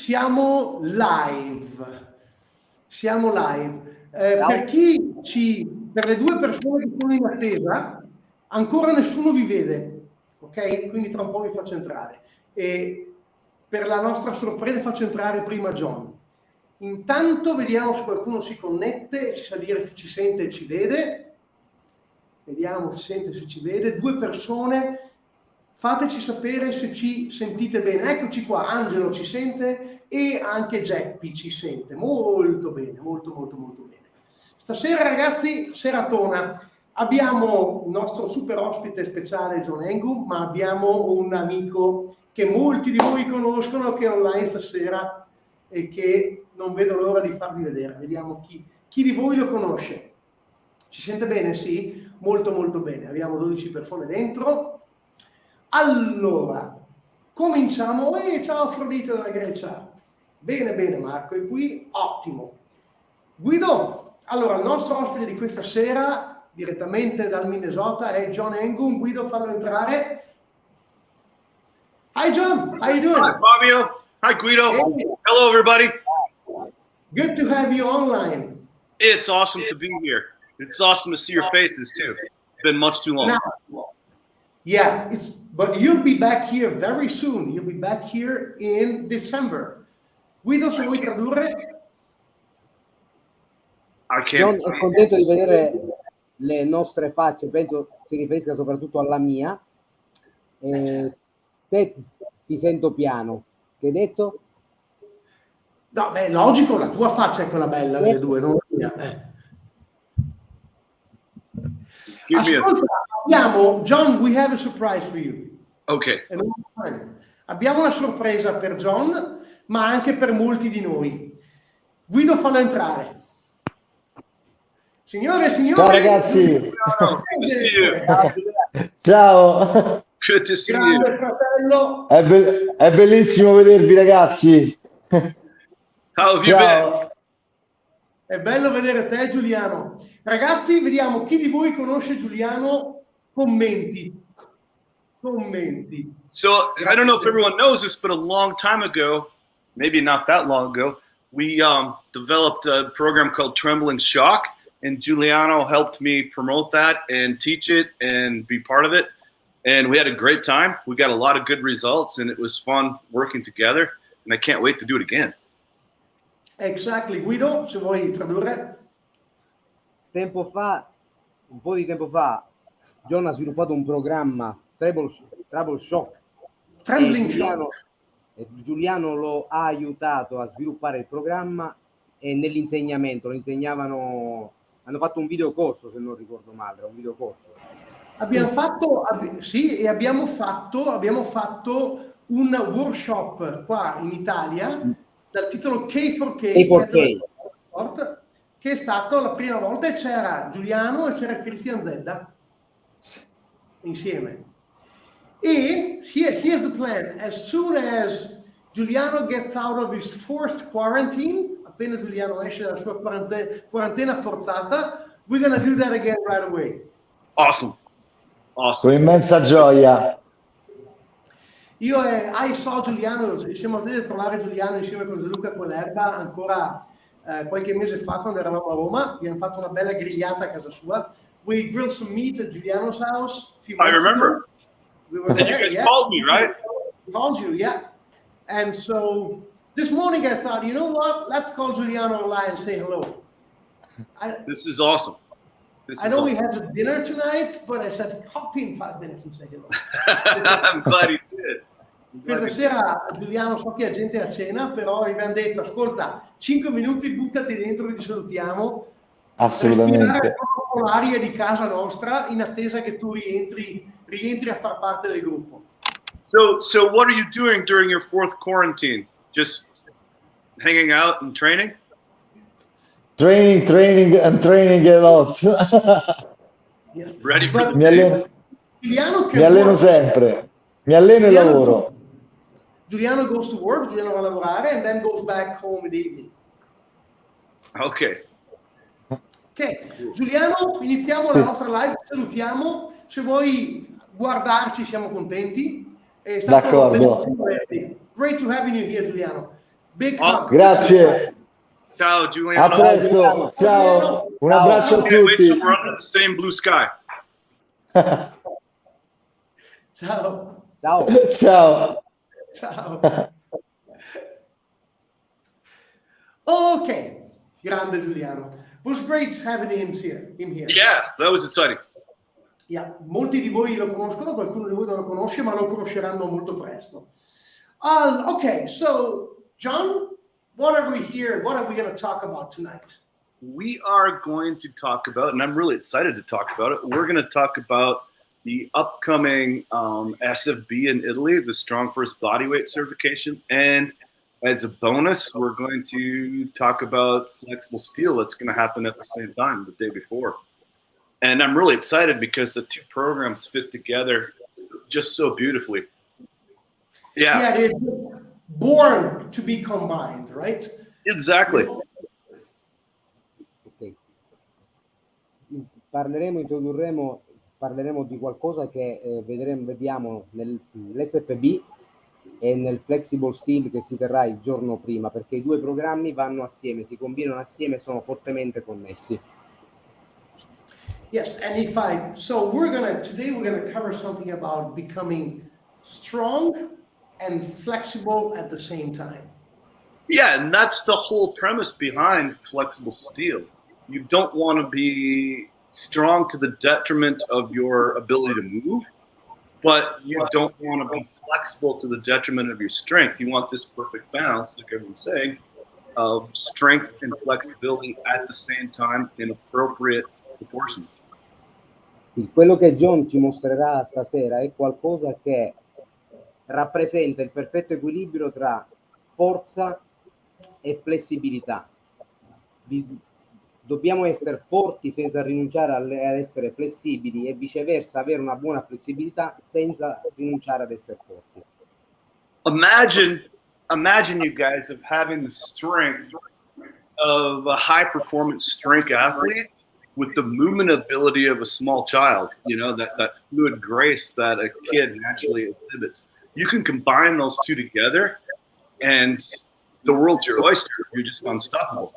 siamo live. Siamo live. Per le due persone che sono in attesa, ancora nessuno vi vede, ok? Quindi tra un po' vi faccio entrare. E per la nostra sorpresa faccio entrare prima John. Intanto vediamo se qualcuno si connette, ci sa dire se ci sente e ci vede. Vediamo se sente, se ci vede. Due persone, fateci sapere se ci sentite bene. Eccoci qua, Angelo ci sente e anche Geppi ci sente. Molto bene, molto bene. Stasera ragazzi, seratona. Abbiamo il nostro super ospite speciale John Engu, ma abbiamo un amico che molti di voi conoscono, che è online stasera e che non vedo l'ora di farvi vedere. Vediamo chi di voi lo conosce. Ci sente bene? Sì? Molto bene. Abbiamo 12 persone dentro. Allora, cominciamo. Ciao Afrodite dalla Grecia. Bene, Marco è qui. Ottimo. Guido, allora il nostro ospite di questa sera, direttamente dal Minnesota, è John Engu. Guido, fallo entrare. Hi John, how you doing? Hi Fabio. Hi Guido. Hey. Hello everybody. Good to have you online. It's awesome to be here. It's awesome to see your faces too. It's been much too long. Now, yeah, but you'll be back here very soon. You'll be back here in December. Guido, se vuoi tradurre? John è contento di vedere le nostre facce, penso si riferisca soprattutto alla mia. Te ti sento piano. Che hai detto? No, beh, logico, la tua faccia è quella bella delle due, non la mia. Ascolta, John, we have a surprise for you. Ok. Abbiamo una sorpresa per John, ma anche per molti di noi. Guido, fallo entrare. Signore e signori. Ciao ragazzi. Good to see you. Ciao. Good to see Grande you. fratello. È bellissimo vedervi ragazzi. How have you been? È bello vedere te Giuliano. Ragazzi, vediamo chi di voi conosce Giuliano. Commenti. So I don't know if everyone knows this, but a long time ago, maybe not that long ago, we developed a program called Trembling Shock, and Giuliano helped me promote that and teach it and be part of it. And we had a great time. We got a lot of good results, and it was fun working together. And I can't wait to do it again. Exactly. Guido, se vuoi tradurre. Un po' di tempo fa, John ha sviluppato un programma, Trembling Shock. Giuliano lo ha aiutato a sviluppare il programma e nell'insegnamento, hanno fatto un videocorso, se non ricordo male, un videocorso. Abbiamo fatto un workshop qua in Italia dal titolo K4K, che è stato la prima volta, e c'era Giuliano e c'era Cristian Zedda insieme. E here's the plan: as soon as Giuliano gets out of his forced quarantine, appena Giuliano esce dalla sua quarantena forzata, we're gonna do that again right away. Awesome. Con immensa gioia. Io so Giuliano, siamo andati a trovare Giuliano insieme con Luca Colerba ancora qualche mese fa, quando eravamo a Roma. Abbiamo fatto una bella grigliata a casa sua. We grilled some meat at Giuliano's house. I remember. We were there, and you guys called me, right? We called you, yeah. And so this morning I thought, you know what? Let's call Giuliano online and say hello. This is awesome. I know we have a dinner tonight, but I said, hop in 5 minutes and say hello. I'm glad he did. Questa sera Giuliano, so che ha gente a cena, però gli abbiamo detto, ascolta, 5 minuti, buttati dentro che ti salutiamo. Assolutamente. L'aria di casa nostra, in attesa che tu rientri a far parte del gruppo. So what are you doing during your fourth quarantine? Just hanging out and training? Training a lot. Ready for the mi alleno sempre. Mi alleno e lavoro. Giuliano goes to work, Giuliano va a lavorare, and then goes back home in the evening. Ok. Giuliano, iniziamo la nostra live, salutiamo. Se vuoi guardarci siamo contenti. È stato d'accordo. Great to have you here, Giuliano. Big Awesome. Grazie. Ciao, A Giuliano. presto. Ciao. Un abbraccio a Can't wait till tutti. we're under the same blue sky. Ciao. Ciao. Ciao. Ciao. Okay, grande Giuliano. It was great having him here. Yeah, that was exciting. Yeah, molti di voi lo conoscono, qualcuno di voi non lo conosce, ma lo conosceranno molto presto. Okay, so John, what are we going to talk about tonight? We are going to talk about, and I'm really excited to talk about it, we're going to talk about the upcoming SFB in Italy, the Strongfirst bodyweight certification, and as a bonus, we're going to talk about flexible steel that's going to happen at the same time, the day before. And I'm really excited because the two programs fit together just so beautifully. Yeah, they're born to be combined, right? Exactly. Ok. Parleremo di qualcosa che vediamo nell'SFB e nel Flexible Steel che si terrà il giorno prima, perché i due programmi vanno assieme, si combinano assieme e sono fortemente connessi. Yes, and today we're gonna cover something about becoming strong and flexible at the same time. Yeah, and that's the whole premise behind flexible steel. You don't want to be strong to the detriment of your ability to move, but you don't want to be flexible to the detriment of your strength. You want this perfect balance, like everyone's saying, of strength and flexibility at the same time in appropriate proportions. Quello che John ci mostrerà stasera è qualcosa che rappresenta il perfetto equilibrio tra forza e flessibilità. Dobbiamo essere forti senza rinunciare ad essere flessibili e viceversa avere una buona flessibilità senza rinunciare ad essere forti. Imagine you guys of having the strength of a high performance strength athlete with the movement ability of a small child, you know, that fluid grace that a kid naturally exhibits. You can combine those two together and the world's your oyster. You're just unstoppable.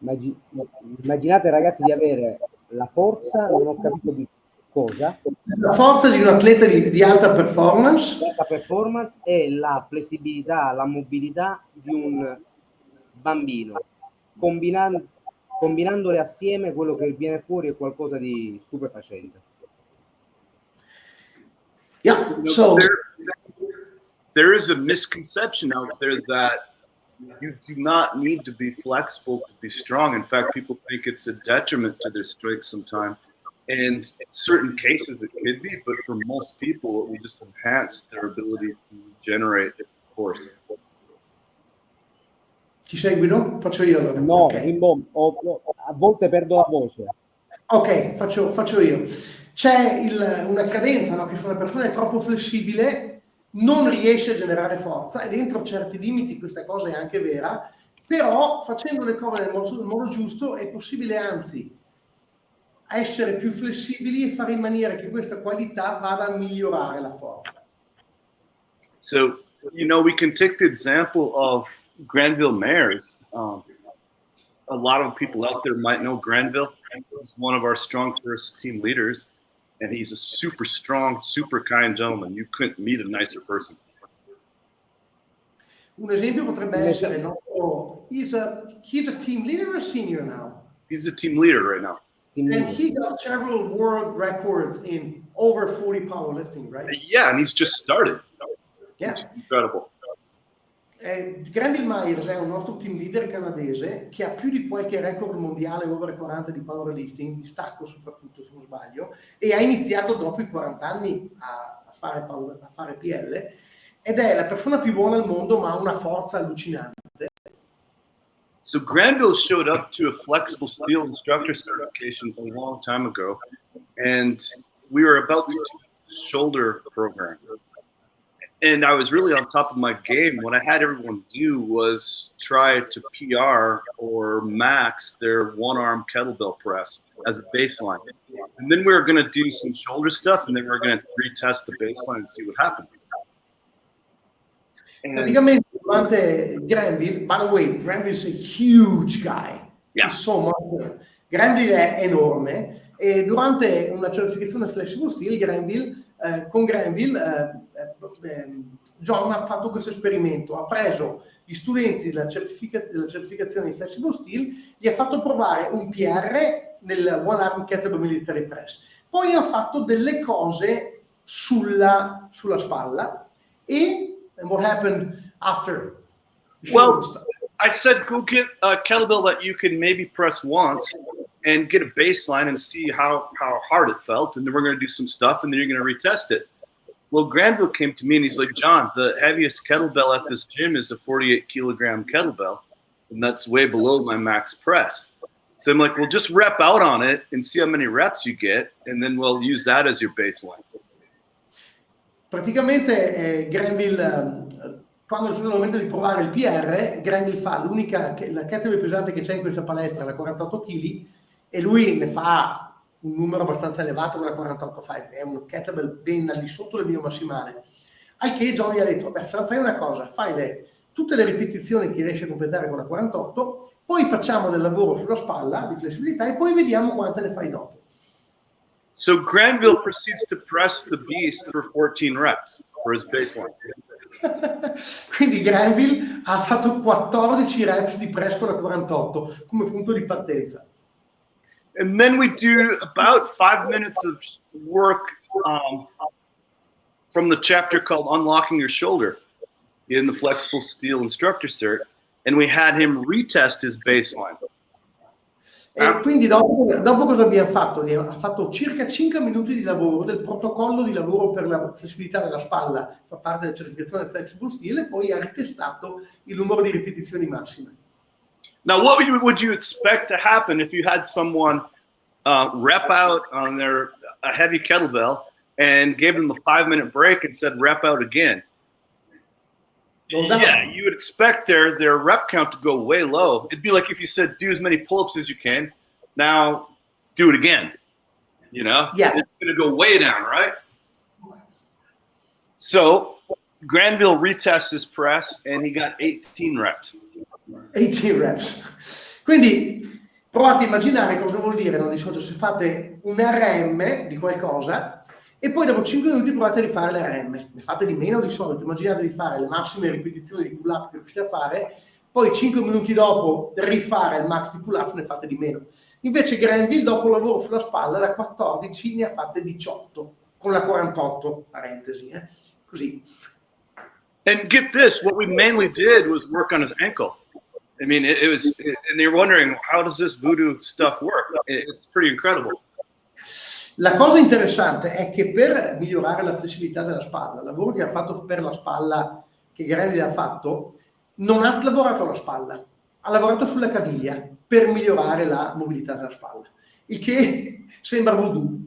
Immaginate ragazzi di avere la forza, non ho capito di cosa. La forza di un atleta di alta performance. Alta performance e la flessibilità, la mobilità di un bambino. Combinandole assieme, quello che viene fuori è qualcosa di stupefacente. Yeah, so there is a misconception out there that you do not need to be flexible to be strong. In fact, people think it's a detriment to their strength sometimes. In certain cases, it could be, but for most people, it will just enhance their ability to generate force. Ti seguono? Faccio io allora. No, Okay. a volte perdo la voce. Ok, faccio io. C'è una credenza, no, che se una persona è troppo flessibile non riesce a generare forza, e dentro certi limiti questa cosa è anche vera, però facendo le cose nel modo giusto è possibile anzi essere più flessibili e fare in maniera che questa qualità vada a migliorare la forza. So, you know, we can take the example of Granville Mayers. A lot of people out there might know Granville. He's one of our Strongfirst team leaders, and he's a super strong, super kind gentleman. You couldn't meet a nicer person. Un esempio potrebbe essere il nostro... He's a team leader or senior now? He's a team leader right now. And he got several world records in over 40 powerlifting, right? Yeah, and he's just started. Yeah. It's incredible. Granville Myers è un nostro team leader canadese che ha più di qualche record mondiale over 40 di powerlifting, di stacco soprattutto se non sbaglio, e ha iniziato dopo i 40 anni a fare PL, ed è la persona più buona al mondo, ma ha una forza allucinante. So Granville showed up to a flexible steel instructor certification a long time ago, and we were about to do a shoulder program. And I was really on top of my game. What I had everyone do was try to PR or max their one-arm kettlebell press as a baseline. And then we were going to do some shoulder stuff, and then we were going to retest the baseline and see what happened. Praticamente durante Granville, by the way, Granville is a huge guy. Yeah. Insomma, Granville è enorme e durante una certificazione Flexible Steel, con Granville, John ha fatto questo esperimento, ha preso gli studenti della certificazione di Flexible Steel, gli ha fatto provare un PR nel One Arm Kettlebell Military Press, poi ha fatto delle cose sulla spalla and what happened after? Well, I said go get a kettlebell that you can maybe press once and get a baseline and see how hard it felt, and then we're going to do some stuff, and then you're going to retest it. Well, Granville came to me and he's like, John, the heaviest kettlebell at this gym is a 48 kilogram kettlebell, and that's way below my max press. So I'm like, well, just rep out on it and see how many reps you get, and then we'll use that as your baseline. Praticamente Granville, quando è il momento di provare il PR, Granville fa la kettlebell pesante che c'è in questa palestra, la 48 kg, e lui ne fa un numero abbastanza elevato con la 48.5, è un kettlebell ben al di sotto del mio massimale. Al che John gli ha detto, beh, fai una cosa, fai tutte le ripetizioni che riesci a completare con la 48, poi facciamo del lavoro sulla spalla di flessibilità e poi vediamo quante ne fai dopo. So Granville proceeds to press the beast for 14 reps for his baseline. Quindi Granville ha fatto 14 reps di press con la 48 come punto di partenza. And then we do about 5 minutes of work from the chapter called Unlocking Your Shoulder in the Flexible Steel Instructor Cert, and we had him retest his baseline. E quindi dopo cosa abbiamo fatto? Ha fatto circa 5 minuti di lavoro del protocollo di lavoro per la flessibilità della spalla, fa parte della certificazione del Flexible Steel, e poi ha ritestato il numero di ripetizioni massime. Now, what would you expect to happen if you had someone rep out on a heavy kettlebell and gave them a 5-minute break and said rep out again? Yeah, you would expect their rep count to go way low. It'd be like if you said do as many pull-ups as you can, now do it again. You know? Yeah. It's going to go way down, right? So Granville retests his press and he got 18 reps. 18 reps. Quindi provate a immaginare cosa vuol dire, no? Di solito se fate un RM di qualcosa e poi dopo 5 minuti provate a rifare l'RM, ne fate di meno di solito, immaginate di fare le massime ripetizioni di pull-up che riuscite a fare, poi 5 minuti dopo rifare il max di pull-up, ne fate di meno. Invece Granville dopo il lavoro sulla spalla da 14 ne ha fatte 18, con la 48, parentesi, così. And get this, what we mainly did was work on his ankle. I mean, it was, and you're wondering, how does this voodoo stuff work? It's pretty incredible. La cosa interessante è che per migliorare la flessibilità della spalla, il lavoro che ha fatto per la spalla, che Granville ha fatto, non ha lavorato alla spalla, ha lavorato sulla caviglia per migliorare la mobilità della spalla, il che sembra voodoo.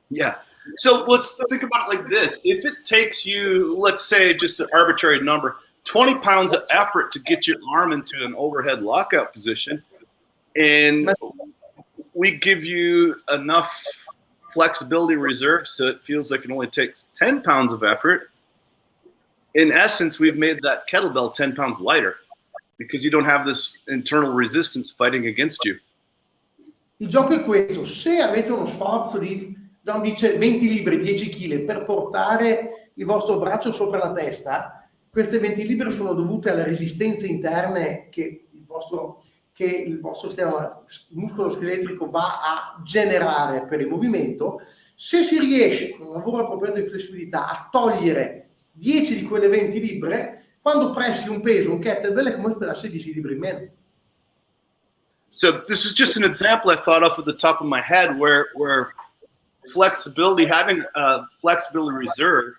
Yeah. So let's think about it like this. If it takes you, let's say just an arbitrary number, 20 pounds of effort to get your arm into an overhead lockout position, and we give you enough flexibility reserve so it feels like it only takes 10 pounds of effort, in essence, we've made that kettlebell 10 pounds lighter because you don't have this internal resistance fighting against you. Il gioco è questo: se avete uno sforzo di, John dice 20 libbre, 10 kg per portare il vostro braccio sopra la testa, queste 20 libbre sono dovute alle resistenze interne che il vostro sistema muscolo-scheletrico va a generare per il movimento. Se si riesce con un lavoro appropriato di flessibilità a togliere 10 di quelle 20 libbre, quando pressi un peso, un kettlebell, è come se pesassi 10 libbre in meno. So this is just an example I thought of at the top of my head where flexibility, having a flexibility reserve,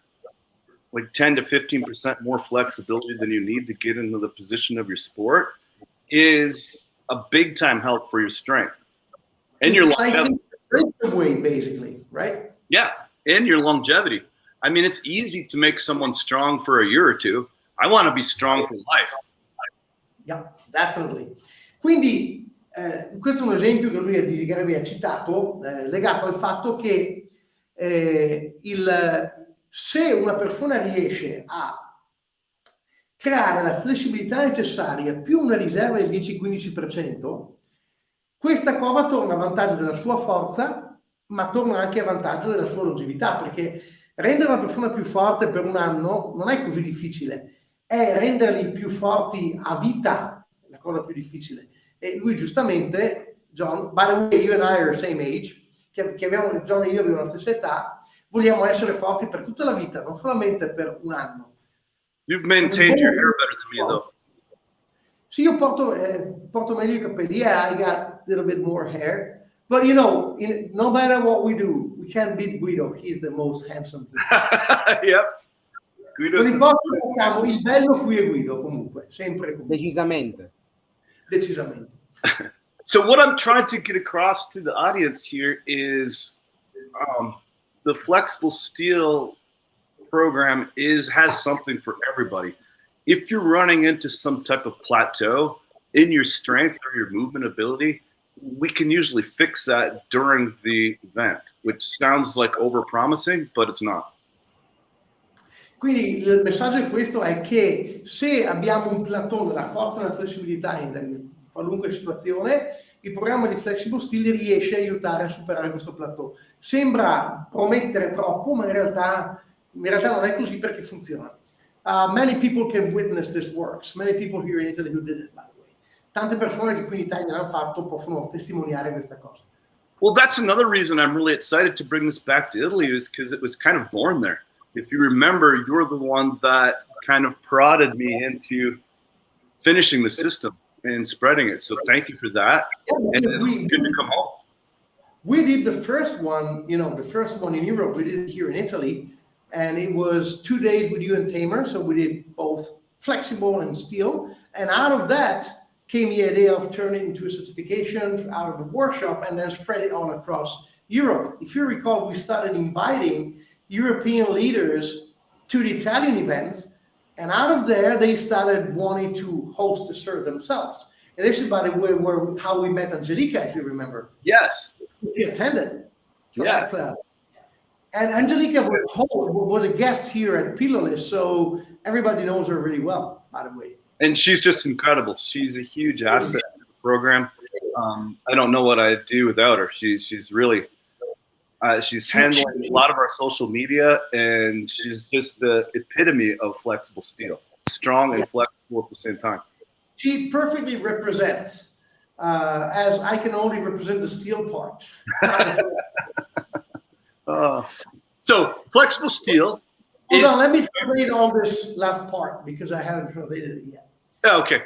like 10 to 15% more flexibility than you need to get into the position of your sport, is a big time help for your strength and your longevity. Weight, basically, right? Yeah, and your longevity. I mean, it's easy to make someone strong for a year or two. I want to be strong for life. Yeah, definitely. Quindi questo è un esempio che lui ha citato, legato al fatto che se una persona riesce a creare la flessibilità necessaria più una riserva del 10-15%, questa cova torna a vantaggio della sua forza, ma torna anche a vantaggio della sua longevità, perché rendere una persona più forte per un anno non è così difficile, è renderli più forti a vita la cosa più difficile. E lui giustamente, John, by the way, you and I are the same age, John e io abbiamo la stessa età, vogliamo essere forti per tutta la vita, non solamente per un anno. You've maintained your hair better than me, though. Sì, io porto meglio i capelli. Yeah, I got a little bit more hair. But you know, no matter what we do, we can't beat Guido. He's the most handsome. Yep. Non importa, facciamo, il bello qui è Guido, comunque, sempre comunque. Decisamente. So what I'm trying to get across to the audience here is the flexible steel program has something for everybody. If you're running into some type of plateau in your strength or your movement ability, we can usually fix that during the event, which sounds like over-promising, but it's not. Quindi il messaggio è questo, è che se abbiamo un plateau nella forza e nella flessibilità in qualunque situazione, il programma di Flexible Steel riesce a aiutare a superare questo plateau. Sembra promettere troppo, ma in realtà non è così perché funziona. Many people can witness this works. Many people here in Italy who did it, by the way. Tante persone che qui in Italia l'hanno fatto possono testimoniare questa cosa. Well, that's another reason I'm really excited to bring this back to Italy, is because it was kind of born there. If you remember, you're the one that kind of prodded me into finishing the system and spreading it. So thank you for that. Yeah, and it's good to come home. We did the first one, the first one in Europe. We did it here in Italy. And it was 2 days with you and Tamer. So we did both flexible and steel. And out of that came the idea of turning it into a certification out of the workshop and then spread it all across Europe. If you recall, we started inviting European leaders to the Italian events. And out of there, they started wanting to host the cert themselves. And this is, by the way, how we met Angelica, if you remember. Yes. She attended. So yeah. And Angelica was a guest here at Pillole, so everybody knows her really well, by the way. And she's just incredible. She's a huge asset to the program. I don't know what I'd do without her. She's really, she's handling a lot of our social media, and she's just the epitome of flexible steel. Strong and flexible at the same time. She perfectly represents, as I can only represent the steel part. So flexible steel. Hold on, let me translate all this last part because I haven't translated it yet. Oh, okay.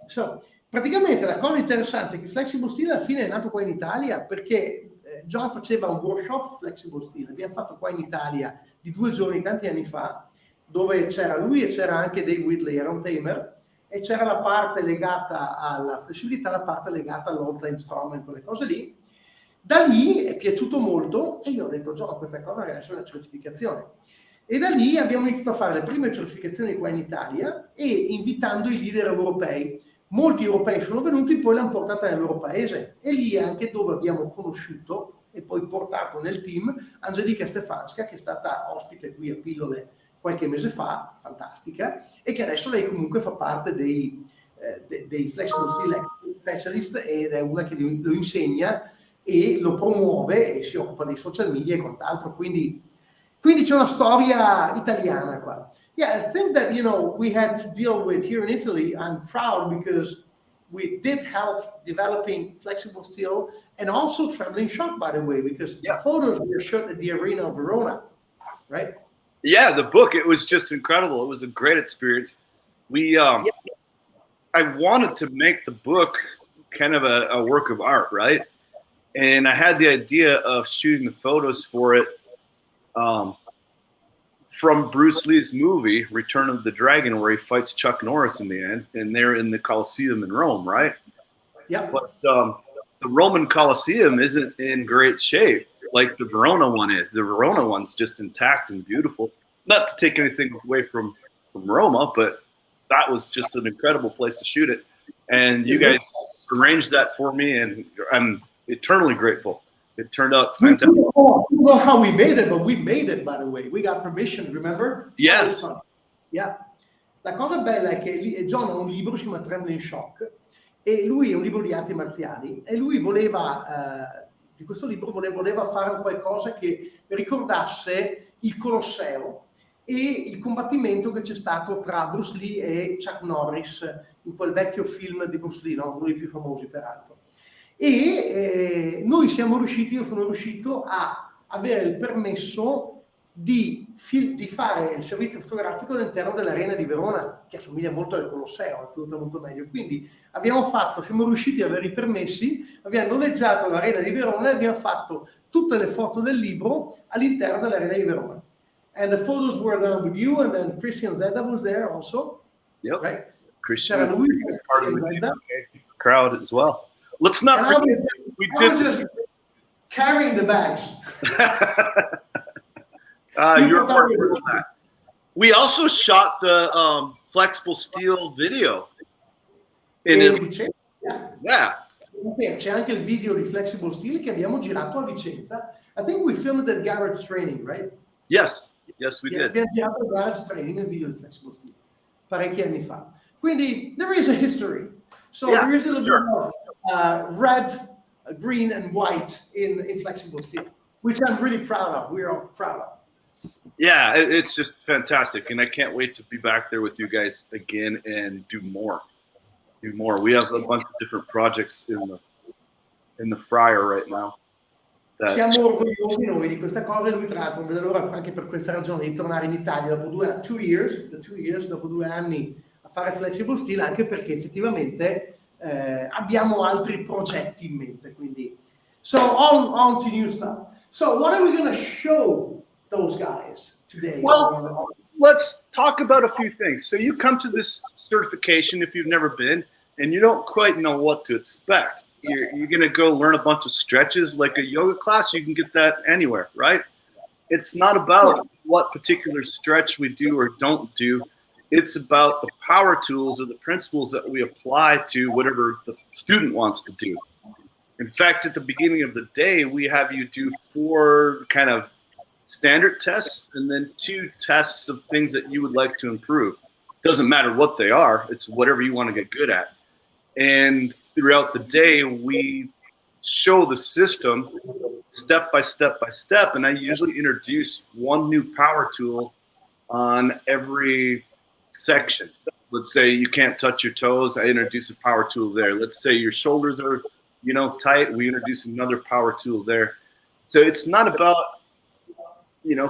So, praticamente la cosa interessante è che Flexible Steel alla fine è nato qua in Italia perché John faceva un workshop Flexible Steel. Abbiamo fatto qua in Italia di 2 giorni, tanti anni fa, dove c'era lui e c'era anche Dave Whitley, era un tamer, e c'era la parte legata alla flessibilità, la parte legata all'all time strongman, quelle cose lì. Da lì è piaciuto molto e io ho detto, John, questa cosa deve essere una certificazione. E da lì abbiamo iniziato a fare le prime certificazioni qua in Italia e invitando i leader europei. Molti europei sono venuti, poi l'hanno portata nel loro paese. E lì è anche dove abbiamo conosciuto e poi portato nel team Angelica Stefanska, che è stata ospite qui a Pillole qualche mese fa, fantastica, e che adesso lei comunque fa parte dei Flexible Steel Specialist ed è una che lo insegna e lo promuove e si occupa dei social media e quant'altro, quindi c'è una storia italiana qua. Yeah, I think that, we had to deal with here in Italy. I'm proud because we did help developing flexible steel and also trembling shock, by the way, because the photos were shot at the arena of Verona, right? Yeah, the book, it was just incredible. It was a great experience. I wanted to make the book kind of a work of art, right? And I had the idea of shooting the photos for it from Bruce Lee's movie, Return of the Dragon, where he fights Chuck Norris in the end, and they're in the Colosseum in Rome, right? Yeah. But the Roman Colosseum isn't in great shape like the Verona one is. The Verona one's just intact and beautiful. Not to take anything away from Roma, but that was just an incredible place to shoot it. And you guys arranged that for me, and I'm eternally grateful. It turned out fantastic. We don't know how we made it, but we made it, by the way. We got permission, remember? Yes. Yeah. la cosa bella è che John ha un libro, si chiama Trembling Shock, e lui è un libro di arti marziali, e lui voleva, di questo libro voleva fare qualcosa che ricordasse il Colosseo e il combattimento che c'è stato tra Bruce Lee e Chuck Norris in quel vecchio film di Bruce Lee, no? Uno dei più famosi peraltro. E io sono riuscito a avere il permesso di fare il servizio fotografico all'interno dell'Arena di Verona, che assomiglia molto al Colosseo, è tutto molto meglio. Quindi siamo riusciti ad avere i permessi, abbiamo noleggiato l'Arena di Verona e abbiamo fatto tutte le foto del libro all'interno dell'Arena di Verona. And the photos were done with you, and then Christian Zedda was there also. Yep. Right? Christian was part of the crowd as well. Let's not forget, I was just carrying the bags. You're part of that. We also shot the flexible steel video. Yeah. C'è anche il video di Flexible Steel che abbiamo girato a Vicenza. I think we filmed at Garage Training, right? Yes, we did. Abbiamo girato a Garage Training il video di Flexible Steel parecchi anni fa. Quindi there is a history. So there is a little bit of red, green, and white in Flexible Steel, which I'm really proud of. We are proud of. Yeah, it's just fantastic, and I can't wait to be back there with you guys again and do more. We have a bunch of different projects in the fryer right now. Siamo orgogliosi noi di questa cosa, e lui tra l'altro non vede l'ora anche per questa ragione di tornare in Italia dopo 2 anni a fare Flexible Steel, anche perché effettivamente abbiamo altri progetti in mente. Quindi, so on to new stuff. So what are we going to show those guys today? Well, let's talk about a few things. So you come to this certification if you've never been, and you don't quite know what to expect. You're going to go learn a bunch of stretches like a yoga class. You can get that anywhere, right? It's not about what particular stretch we do or don't do. It's about the power tools or the principles that we apply to whatever the student wants to do. In fact, at the beginning of the day, we have you do 4 kind of standard tests and then 2 tests of things that you would like to improve. Doesn't matter what they are. It's whatever you want to get good at. And throughout the day, we show the system step by step by step. And I usually introduce one new power tool on every section. Let's say you can't touch your toes. I introduce a power tool there. Let's say your shoulders are, tight. We introduce another power tool there. So it's not about,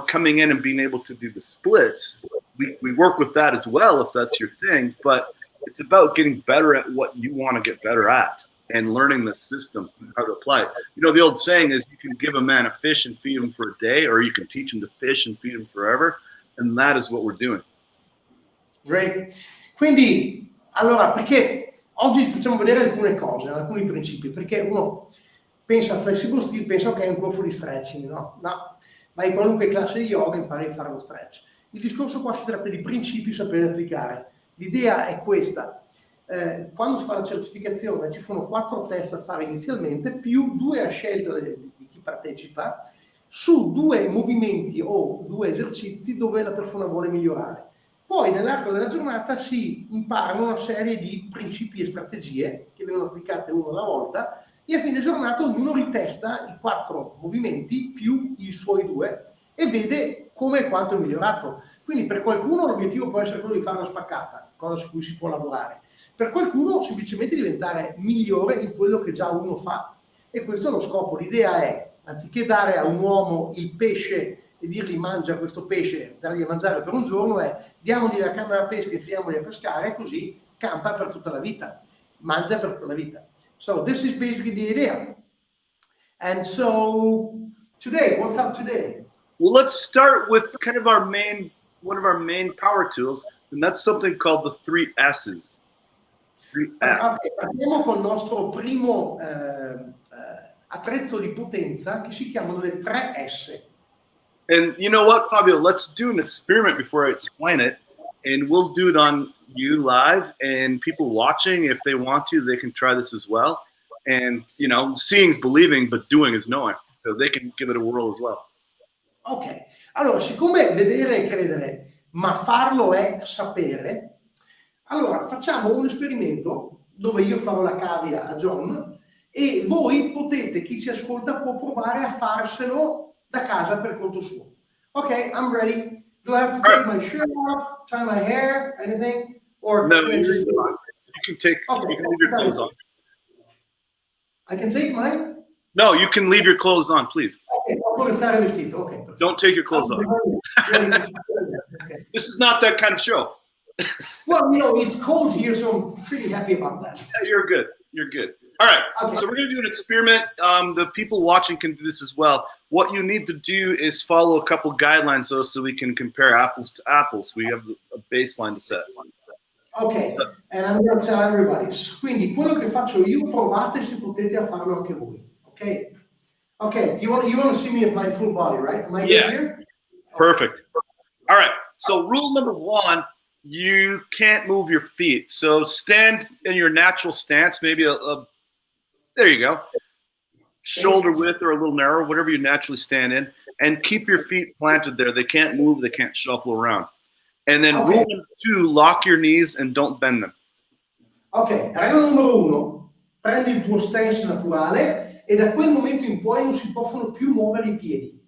coming in and being able to do the splits. We work with that as well if that's your thing, but it's about getting better at what you want to get better at and learning the system, how to apply it. The old saying is you can give a man a fish and feed him for a day, or you can teach him to fish and feed him forever. And that is what we're doing. Great. Quindi, allora, perché oggi facciamo vedere alcune cose, alcuni principi, perché uno pensa a Flexible Steel, pensa che è un corso di stretching, no? Vai in qualunque classe di yoga e impari a fare lo stretch. Il discorso qua si tratta di principi, sapere applicare. L'idea è questa: quando si fa la certificazione ci sono 4 test da fare inizialmente, più 2 a scelta di chi partecipa, su 2 movimenti o 2 esercizi dove la persona vuole migliorare. Poi nell'arco della giornata si imparano una serie di principi e strategie che vengono applicate uno alla volta, e a fine giornata ognuno ritesta i 4 movimenti più i suoi 2 e vede come e quanto è migliorato. Quindi per qualcuno l'obiettivo può essere quello di fare la spaccata, cosa su cui si può lavorare. Per qualcuno semplicemente diventare migliore in quello che già uno fa, e questo è lo scopo. L'idea è, anziché dare a un uomo il pesce e dirgli mangia questo pesce, dargli a mangiare per un giorno, è diamogli la canna da pesca e infiliamogli a pescare, così campa per tutta la vita, mangia per tutta la vita. So this is basically the idea. And so today, what's up today? Well, let's start with kind of one of our main power tools, and that's something called the 3 S's. 3 S. Okay, partiamo col nostro primo attrezzo di potenza che si chiamano le 3 S. And you know what, Fabio? Let's do an experiment before I explain it, and we'll do it on you live, and people watching, if they want to, they can try this as well. And, seeing is believing, but doing is knowing. So they can give it a whirl as well. Ok, allora, siccome vedere è credere, ma farlo è sapere, Allora, facciamo un esperimento dove io farò la cavia a John e voi potete, chi ci ascolta, può provare a farselo da casa per conto suo. Ok, I'm ready. Do I have to take my shirt off, tie my hair, anything? Or No, can I you just... can leave your clothes on. I can take my... No, you can leave your clothes on, please. Ok, può restare vestito, ok. Don't take your clothes off. Okay. This is not that kind of show. Well, you know, it's cold here, so I'm pretty happy about that. Yeah, you're good. You're good. All right. Okay. So we're going to do an experiment. The people watching can do this as well. What you need to do is follow a couple guidelines, though, so we can compare apples to apples. We have a baseline to set. Ok, and I'm going to tell everybody. Quindi quello che faccio io, provate se potete a farlo anche voi. Ok? Ok, you want to see me at my full body, right? Am I good here? Perfect. All right. So rule number 1, you can't move your feet. So stand in your natural stance, maybe there you go. Shoulder width or a little narrow, whatever you naturally stand in, and keep your feet planted there. They can't move, they can't shuffle around. And then rule number 2, lock your knees and don't bend them. Ok, regola numero 1, prendi il tuo stance naturale e da quel momento in poi non si possono più muovere i piedi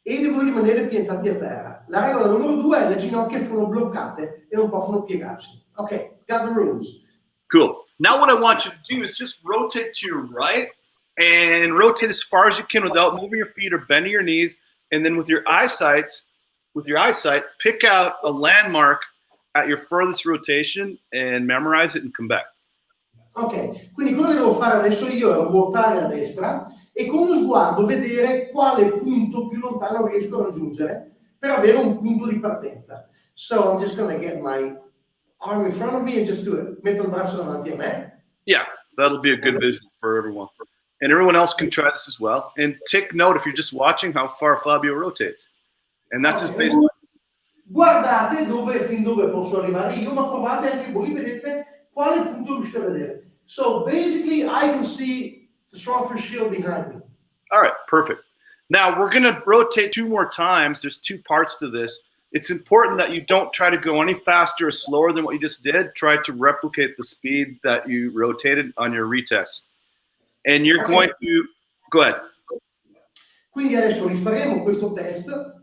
e devono rimanere piantati a terra. La regola numero 2 è le ginocchia sono bloccate e non possono piegarsi. Ok, got the rules. Cool. Now what I want you to do is just rotate to your right and rotate as far as you can without moving your feet or bending your knees. And then with your eyesight, pick out a landmark at your furthest rotation and memorize it and come back. Ok, quindi quello che devo fare adesso io è ruotare a destra e con lo sguardo vedere quale punto più lontano riesco a raggiungere per avere un punto di partenza. So I'm just going to get my arm in front of me and just do it. Metto il braccio davanti a me. Yeah, that'll be a good visual for everyone. And everyone else can try this as well. And take note, if you're just watching, how far Fabio rotates. And that's his baseline. Guardate fin dove posso arrivare io, ma provate anche voi, vedete quale punto riuscite a vedere. So basically, I can see the Strongfirst shield behind me. All right, perfect. Now we're going to rotate 2 more times. There's 2 parts to this. It's important that you don't try to go any faster or slower than what you just did. Try to replicate the speed that you rotated on your retest. And you're going to go ahead. Quindi adesso rifaremo questo test.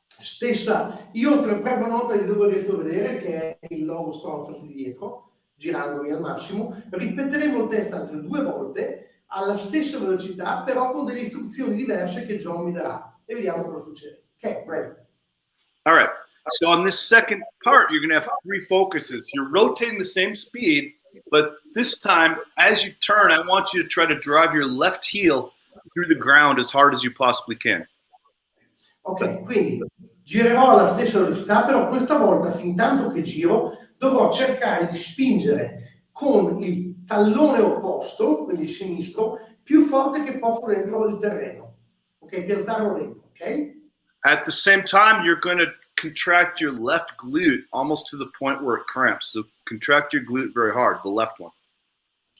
Stessa, io prevo nota di dove riesco a vedere, che è il logo Strongfirst di dietro, girandomi al massimo. Ripeteremo il test altre 2 volte alla stessa velocità, però con delle istruzioni diverse che John mi darà. E vediamo cosa succede. Ok, ready. All right. So on this second part, you're going to have 3 focuses. You're rotating the same speed, but this time, as you turn, I want you to try to drive your left heel through the ground as hard as you possibly can. Ok, quindi girerò alla stessa velocità, però questa volta, fin tanto che giro, dovrò cercare di spingere con il tallone opposto, quindi il sinistro, più forte che posso dentro il terreno. Ok, piantarlo dentro, ok? At the same time, you're going to contract your left glute almost to the point where it cramps. So contract your glute very hard, the left one.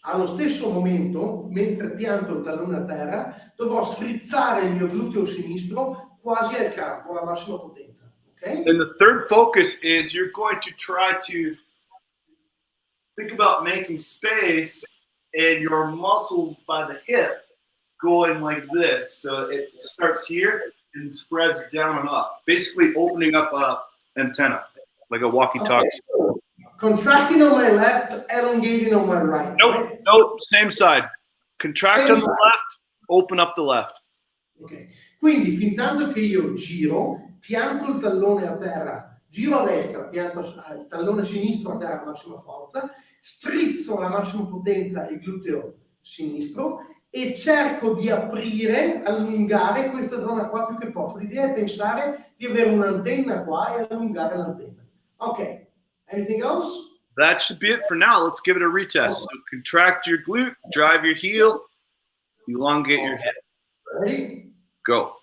Allo stesso momento, mentre pianto il tallone a terra, dovrò strizzare il mio gluteo sinistro quasi al crampo, alla massima potenza. Okay? And the third focus is you're going to try to think about making space and your muscle by the hip going like this. So it starts here and spreads down and up, basically opening up an antenna, like a walkie-talkie. Okay, so contracting on my left, elongating on my right. Nope, right? nope, same side. Contract on the left, open up the left. Ok, quindi fin tanto che io giro, pianto il tallone a terra, giro a destra, pianto il tallone sinistro a terra a massima forza, strizzo alla massima potenza il gluteo sinistro e cerco di aprire, allungare questa zona qua più che posso. L'idea è pensare di avere un'antenna qua e allungare l'antenna. Ok, anything else? That should be it for now. Let's give it a retest. So contract your glute, drive your heel, elongate your hip. Ready? Go.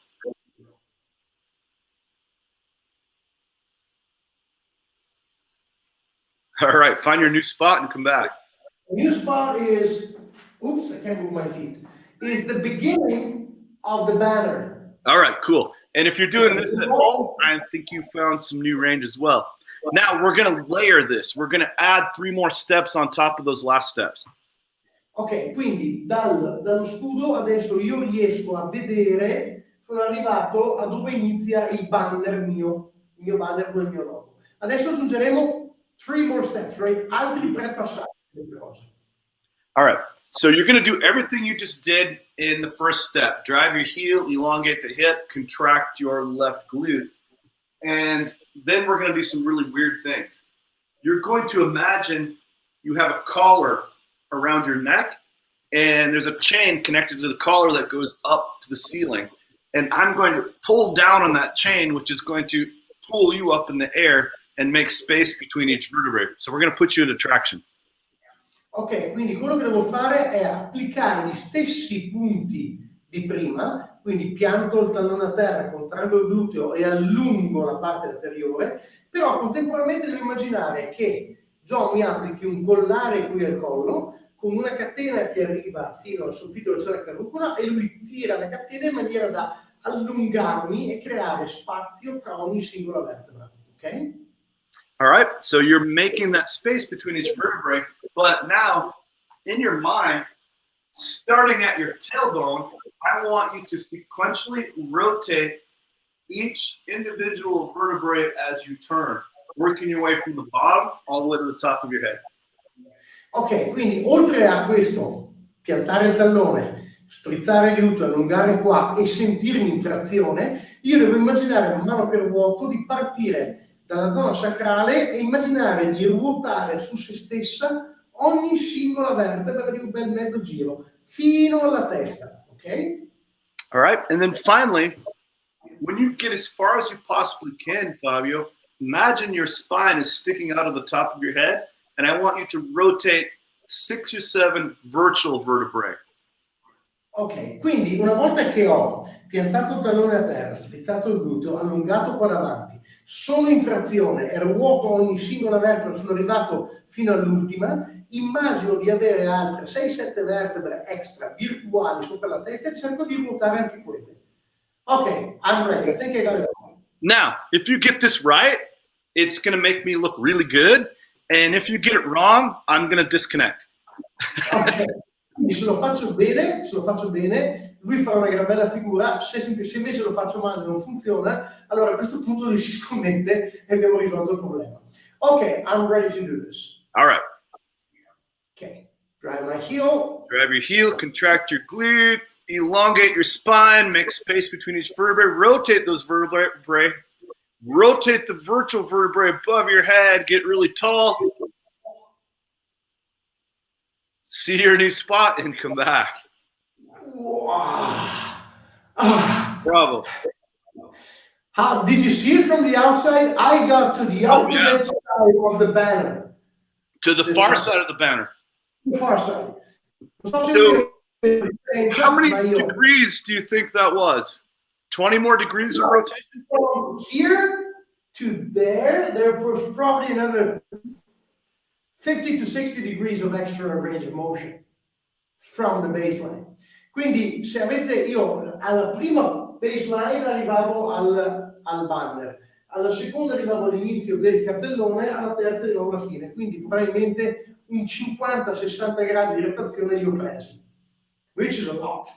All right, find your new spot and come back. The new spot is, oops, I can't move my feet, is the beginning of the banner. All right, cool. And if you're doing this at home, I think you found some new range as well. Now we're going to layer this. We're going to add 3 more steps on top of those last steps. Ok, quindi dallo scudo adesso io riesco a vedere, sono arrivato a dove inizia il banner mio banner con il mio logo. Adesso aggiungeremo 3 more steps, right? Altri 3 passaggi. All right. So you're going to do everything you just did in the first step. Drive your heel, elongate the hip, contract your left glute. And then we're going to do some really weird things. You're going to imagine you have a collar around your neck, and there's a chain connected to the collar that goes up to the ceiling. And I'm going to pull down on that chain, which is going to pull you up in the air and make space between each vertebrae. So we're going to put you into traction. Ok, quindi quello che devo fare è applicare gli stessi punti di prima, quindi pianto il tallone a terra, contraggo il gluteo e allungo la parte anteriore, però contemporaneamente devo immaginare che John mi applichi un collare qui al collo, con una catena che arriva fino al soffitto della carrucola e lui tira la catena in maniera da allungarmi e creare spazio tra ogni singola vertebra, ok? All right, so you're making that space between each vertebrae, but now in your mind, starting at your tailbone, I want you to sequentially rotate each individual vertebrae as you turn, working your way from the bottom all the way to the top of your head. Ok, quindi oltre a questo, piantare il tallone, strizzare il gluteo, allungare qua e sentirmi in trazione, io devo immaginare mano per vuoto di partire dalla zona sacrale e immaginare di ruotare su se stessa ogni singola vertebra di un bel mezzo giro fino alla testa, ok? All right, and then finally, when you get as far as you possibly can, Fabio, imagine your spine is sticking out of the top of your head, and I want you to rotate 6 or 7 virtual vertebrae. Ok, quindi una volta che ho piantato il tallone a terra, strizzato il gluteo, allungato qua davanti, sono in trazione e ruoto ogni singola vertebra, sono arrivato fino all'ultima, immagino di avere altre 6-7 vertebre extra virtuali sopra la testa e cerco di ruotare anche quelle. Ok, I'm ready. I think I got it. Now, if you get this right, it's going to make me look really good. And if you get it wrong, I'm going to disconnect. Ok, quindi se lo faccio bene, lui farà una gran bella figura. Se invece lo faccio male e non funziona, allora a questo punto lui si sconnette e abbiamo risolto il problema. Ok, I'm ready to do this. All right. Okay, drive my heel. Grab your heel, contract your glute, elongate your spine, make space between each vertebrae, rotate those vertebrae, rotate the virtual vertebrae above your head, get really tall. See your new spot and come back. Bravo. How did you see it from the outside? I got to the opposite side of the banner. To the far side of the banner. The far side. So, how many degrees do you think that was? 20 more degrees of rotation? From here to there was probably another 50 to 60 degrees of extra range of motion from the baseline. Quindi se avete, io alla prima baseline arrivavo al banner, alla seconda arrivavo all'inizio del cartellone, alla terza arrivavo alla fine, quindi probabilmente un 50-60 gradi di rotazione li ho presi, which is a lot.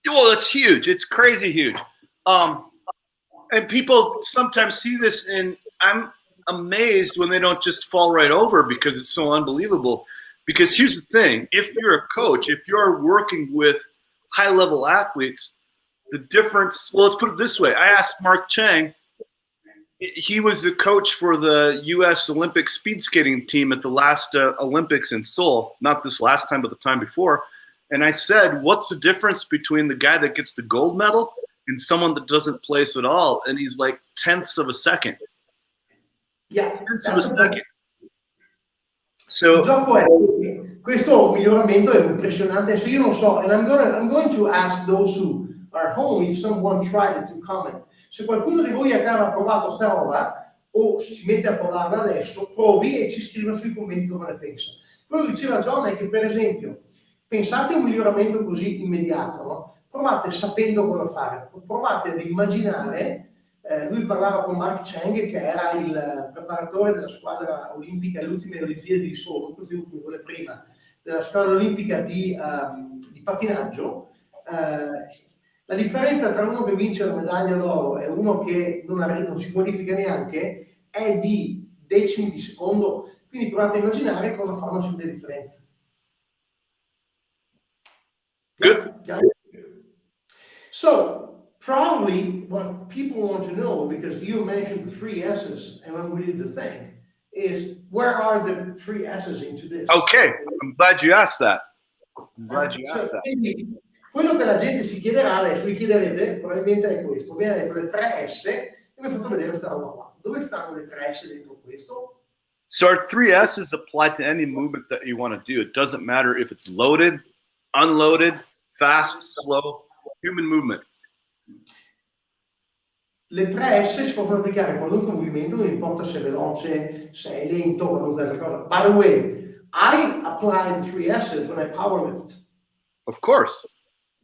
Well, it's huge. It's crazy huge. And people sometimes see this, and I'm amazed when they don't just fall right over because it's so unbelievable. Because here's the thing, if you're a coach, if you're working with high-level athletes, the difference, well, let's put it this way. I asked Mark Chang, he was the coach for the U.S. Olympic speed skating team at the last Olympics in Seoul, not this last time, but the time before. And I said, what's the difference between the guy that gets the gold medal and someone that doesn't place at all? And he's like tenths of a second. Yeah, tenths of a second. So, il gioco è questo miglioramento è impressionante. So io non so, and I'm going to ask those who are home if someone tried it to comment. Se qualcuno di voi a casa ha provato sta roba o si mette a provarla adesso, provi e ci scriva sui commenti cosa ne pensa. Quello che diceva John è che, per esempio, pensate a un miglioramento così immediato, no? provate sapendo cosa fare, provate ad immaginare. Lui parlava con Mark Cheng, che era il preparatore della squadra olimpica alle ultime Olimpiadi di solo, queste ultime, quelle prima, della squadra olimpica di pattinaggio. La differenza tra uno che vince la medaglia d'oro e uno che non si qualifica neanche è di decimi di secondo, quindi provate a immaginare cosa fa una simile differenza. Good. Yeah. So probably what people want to know, because you mentioned the 3 S's and when we did the thing, is where are the 3 S's into this? Okay, I'm glad you asked that. I'm glad you asked that. Quindi, quello che la gente si chiederà adesso, vi chiederete, probabilmente è questo. Vi ha detto le 3 S e mi ha fatto vedere questa roba qua. Dove stanno le 3 S dentro questo? So our 3 S's apply to any movement that you want to do. It doesn't matter if it's loaded, unloaded, fast, slow, human movement. Le 3 S si possono applicare a qualunque movimento, non importa se è veloce, se è lento, qualunque altra cosa. By the way, I apply the 3 S's when I powerlift. Of course.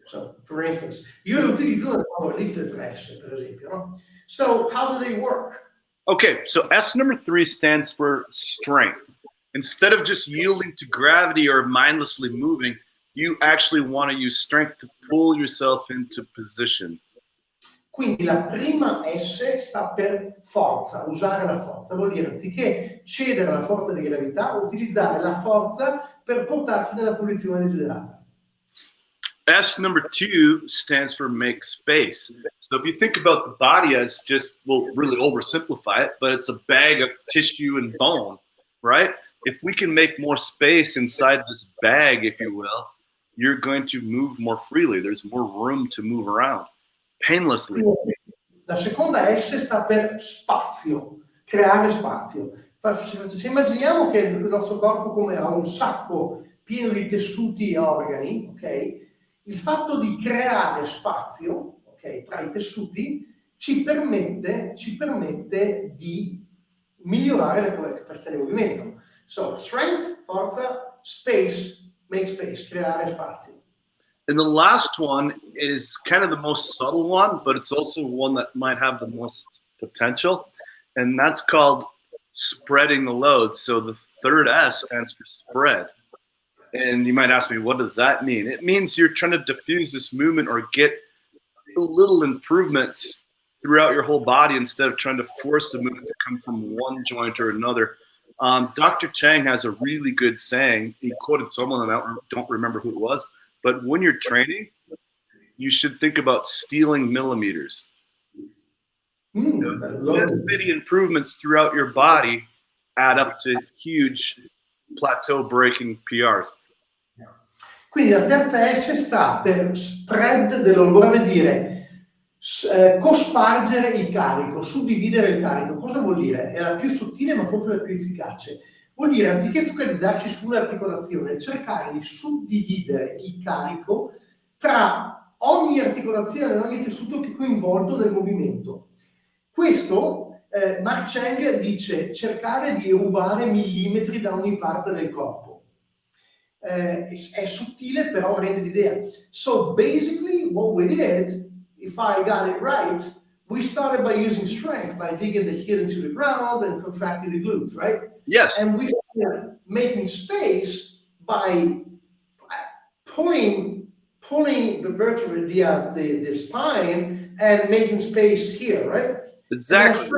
So, for instance, io le utilizzo nel powerlift le 3 S, per esempio. No? So, how do they work? Okay, so S number 3 stands for strength. Instead of just yielding to gravity or mindlessly moving, you actually want to use strength to pull yourself into position. Quindi la prima S sta per forza, usare la forza. Vuol dire, anziché cedere alla forza di gravità, utilizzare la forza per portarsi nella posizione desiderata. S number 2 stands for make space. So if you think about the body as just, we'll really oversimplify it, but it's a bag of tissue and bone, right? If we can make more space inside this bag, if you will, you're going to move more freely. There's more room to move around painlessly. La seconda S sta per spazio, creare spazio. Se immaginiamo che il nostro corpo come ha un sacco pieno di tessuti e organi, ok? Il fatto di creare spazio, ok, tra i tessuti ci permette di migliorare la capacità di movimento. So, strength, forza, space, make space, creare spazio. And the last one is kind of the most subtle one, but it's also one that might have the most potential, and that's called spreading the load. So the third S stands for spread. And you might ask me, what does that mean? It means you're trying to diffuse this movement or get little improvements throughout your whole body instead of trying to force the movement to come from one joint or another. Dr. Chang has a really good saying. He quoted someone, and I don't remember who it was, but when you're training, you should think about stealing millimeters. Little bitty improvements throughout your body add up to huge plateau-breaking PRs. Quindi la terza S sta per spread vuol dire cospargere il carico, suddividere il carico. Cosa vuol dire? È la più sottile ma forse la più efficace. Vuol dire, anziché focalizzarci su un'articolazione, cercare di suddividere il carico tra ogni articolazione, ogni tessuto che è coinvolto nel movimento. Questo, Mark Cheng dice, cercare di rubare millimetri da ogni parte del corpo. È sottile, però rende l'idea. So basically, what we did, if I got it right, we started by using strength, by digging the heel into the ground and contracting the glutes, right? Yes. And we started making space by pulling the vertebrae, the spine, and making space here, right? Exactly.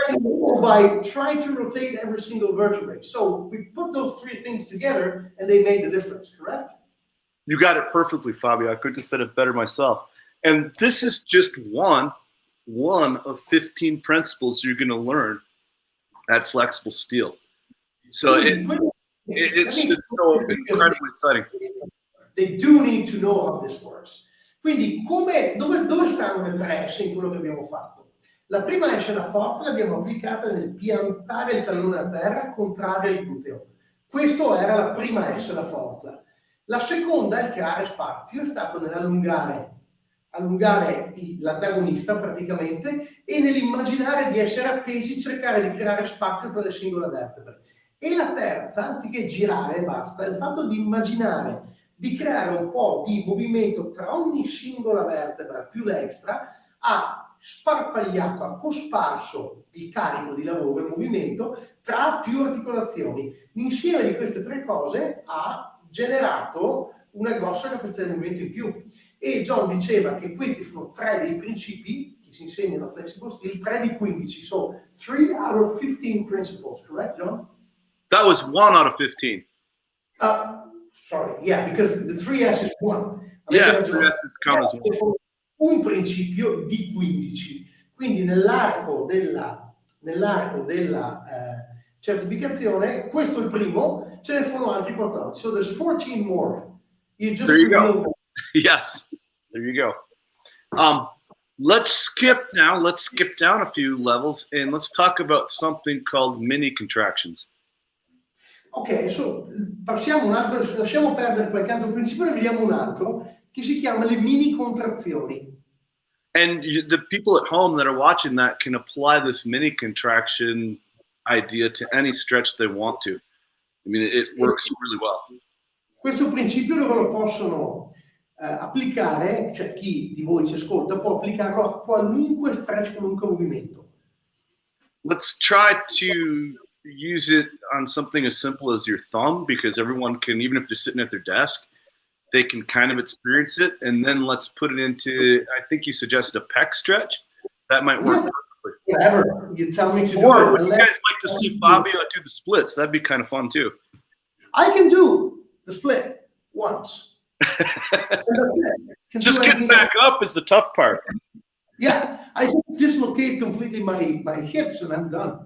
By trying to rotate every single vertebrae. So we put those 3 things together, and they made the difference, correct? You got it perfectly, Fabio. I couldn't have said it better myself. And this is just one of 15 principles you're going to learn at Flexible Steel. So it's just so incredibly exciting. They do need to know how this works. Quindi dove stanno le 3 S in quello che abbiamo fatto? La prima S, la forza, l'abbiamo applicata nel piantare il tallone a terra, contrarre il gluteo. Questa era la prima S, la forza. La seconda, il creare spazio, è stato nell'allungare l'antagonista praticamente e nell'immaginare di essere appesi, cercare di creare spazio tra le singole vertebre. E la terza, anziché girare e basta, è il fatto di immaginare di creare un po' di movimento tra ogni singola vertebra più l'extra, ha sparpagliato, ha cosparso il carico di lavoro, il movimento tra più articolazioni. L'insieme di queste tre cose ha generato una grossa capacità di movimento in più. E John diceva che questi sono 3 dei principi che si insegnano a Flexible Steel, 3 di 15, so 3 out of 15 principles, correct, John? That was 1 out of 15. Sorry, yeah, because the 3S is 1. Yeah, 3S is count as 1. Un principio di 15. Quindi nell'arco della certificazione, questo è il primo, ce ne sono altri 14. So there's 14 more. There you go. Yes, there you go. Let's skip down a few levels and let's talk about something called mini contractions. Ok, passiamo un altro, lasciamo perdere qualche altro principio e vediamo un altro che si chiama le mini contrazioni. And the people at home that are watching that can apply this mini contraction idea to any stretch they want to. I mean, it works really well. Questo principio loro lo possono applicare, cioè chi di voi ci ascolta può applicarlo a qualunque stretch, qualunque movimento. Let's try to use it on something as simple as your thumb, because everyone can, even if they're sitting at their desk, they can kind of experience it. And then let's put it into, I think you suggested a pec stretch. That might work perfectly. Whatever you tell me to do. Or would you guys like to see Fabio do the splits? That'd be kind of fun too. I can do the split once. Just getting back up is the tough part. Yeah, I just dislocate completely my hips and I'm done.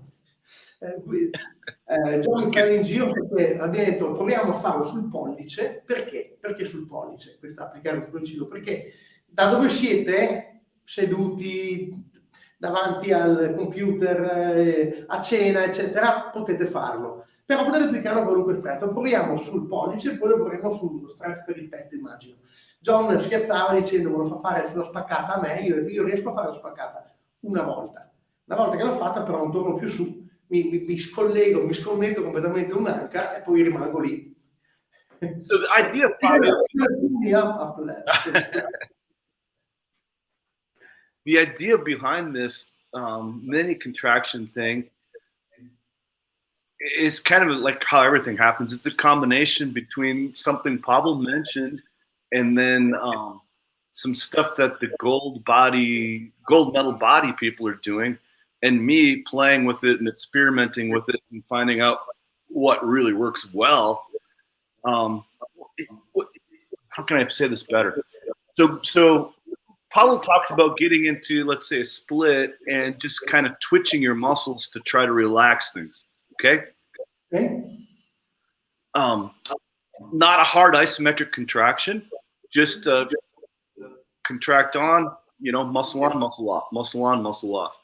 John mi prende in giro perché ha detto proviamo a farlo sul pollice. Perché? Perché sul pollice? Applicare questo principio? Perché da dove siete seduti davanti al computer, a cena, eccetera, potete farlo. Però potete applicarlo a qualunque stretch. Lo proviamo sul pollice e poi lo proviamo sullo stretch per il petto, immagino. John scherzava dicendo me lo fa fare sulla spaccata a me, io riesco a fare la spaccata una volta. Una volta che l'ho fatta però non torno più su, mi scollego, mi sconnetto completamente un'anca e poi rimango lì. So the idea of the idea behind this mini contraction thing is kind of like how everything happens. It's a combination between something Pavel mentioned and then some stuff that the gold medal body people are doing, and me playing with it and experimenting with it and finding out what really works well. How can I say this better? So Pavel talks about getting into, let's say, a split and just kind of twitching your muscles to try to relax things. Okay. Not a hard isometric contraction, just contract on, muscle on, muscle off, muscle on, muscle off.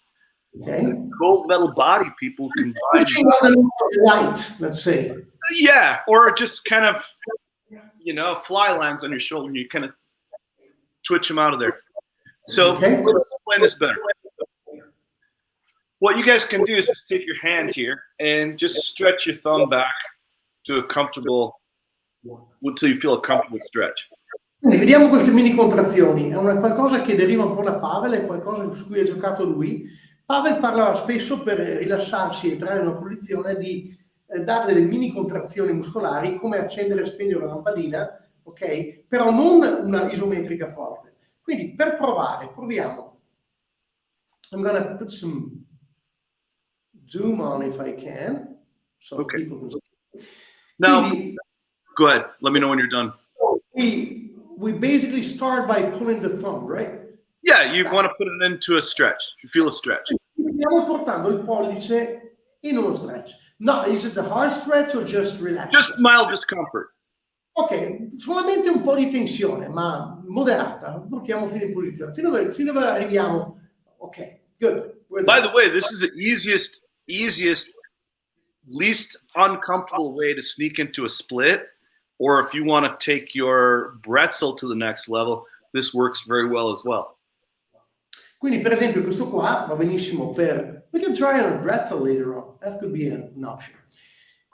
Okay. Gold medal body people can light, let's say. Yeah, or just kind of, fly lands on your shoulder and you kind of twitch them out of there. So let's explain this better. What you guys can do is just take your hand here and just stretch your thumb back to a comfortable, until you feel a comfortable stretch. Quindi vediamo queste mini contrazioni. È qualcosa che deriva un po' da Pavel, è qualcosa su cui ha giocato lui. Pavel parlava spesso per rilassarsi e entrare in una posizione di dare delle mini contrazioni muscolari, come accendere e spegnere una lampadina, ok? Però non una isometrica forte. Quindi per proviamo. I'm gonna put some zoom on if I can, so people can see. Now, go ahead. Let me know when you're done. We basically start by pulling the thumb, right? Yeah, you want to put it into a stretch. You feel a stretch. Stiamo portando il pollice in uno stretch. No, is it the hard stretch or just relaxed? Just mild discomfort. Ok, solamente un po' di tensione, ma moderata. Portiamo fino in posizione. Fino dove arriviamo. Ok, good. By the way, this is the easiest, least uncomfortable way to sneak into a split. Or if you want to take your bretzel to the next level, this works very well as well. Quindi per esempio questo qua va benissimo per, we can try on a bretzel later on, that could be an option.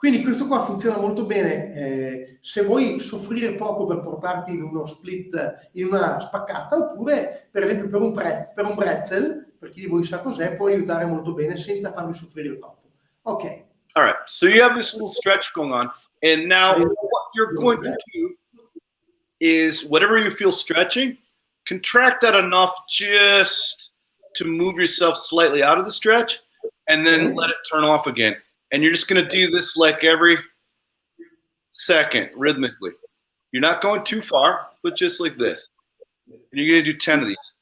Quindi questo qua funziona molto bene se vuoi soffrire poco per portarti in uno split, in una spaccata, oppure per esempio per un pretzel, per chi di voi sa cos'è, può aiutare molto bene senza farvi soffrire troppo. Ok. All right, so you have this little stretch going on, and now what you're going to do is whatever you feel stretching, contract that enough just to move yourself slightly out of the stretch, and then let it turn off again. And you're just going to do this like every second, rhythmically. You're not going too far, but just like this. And you're going to do 10 of these.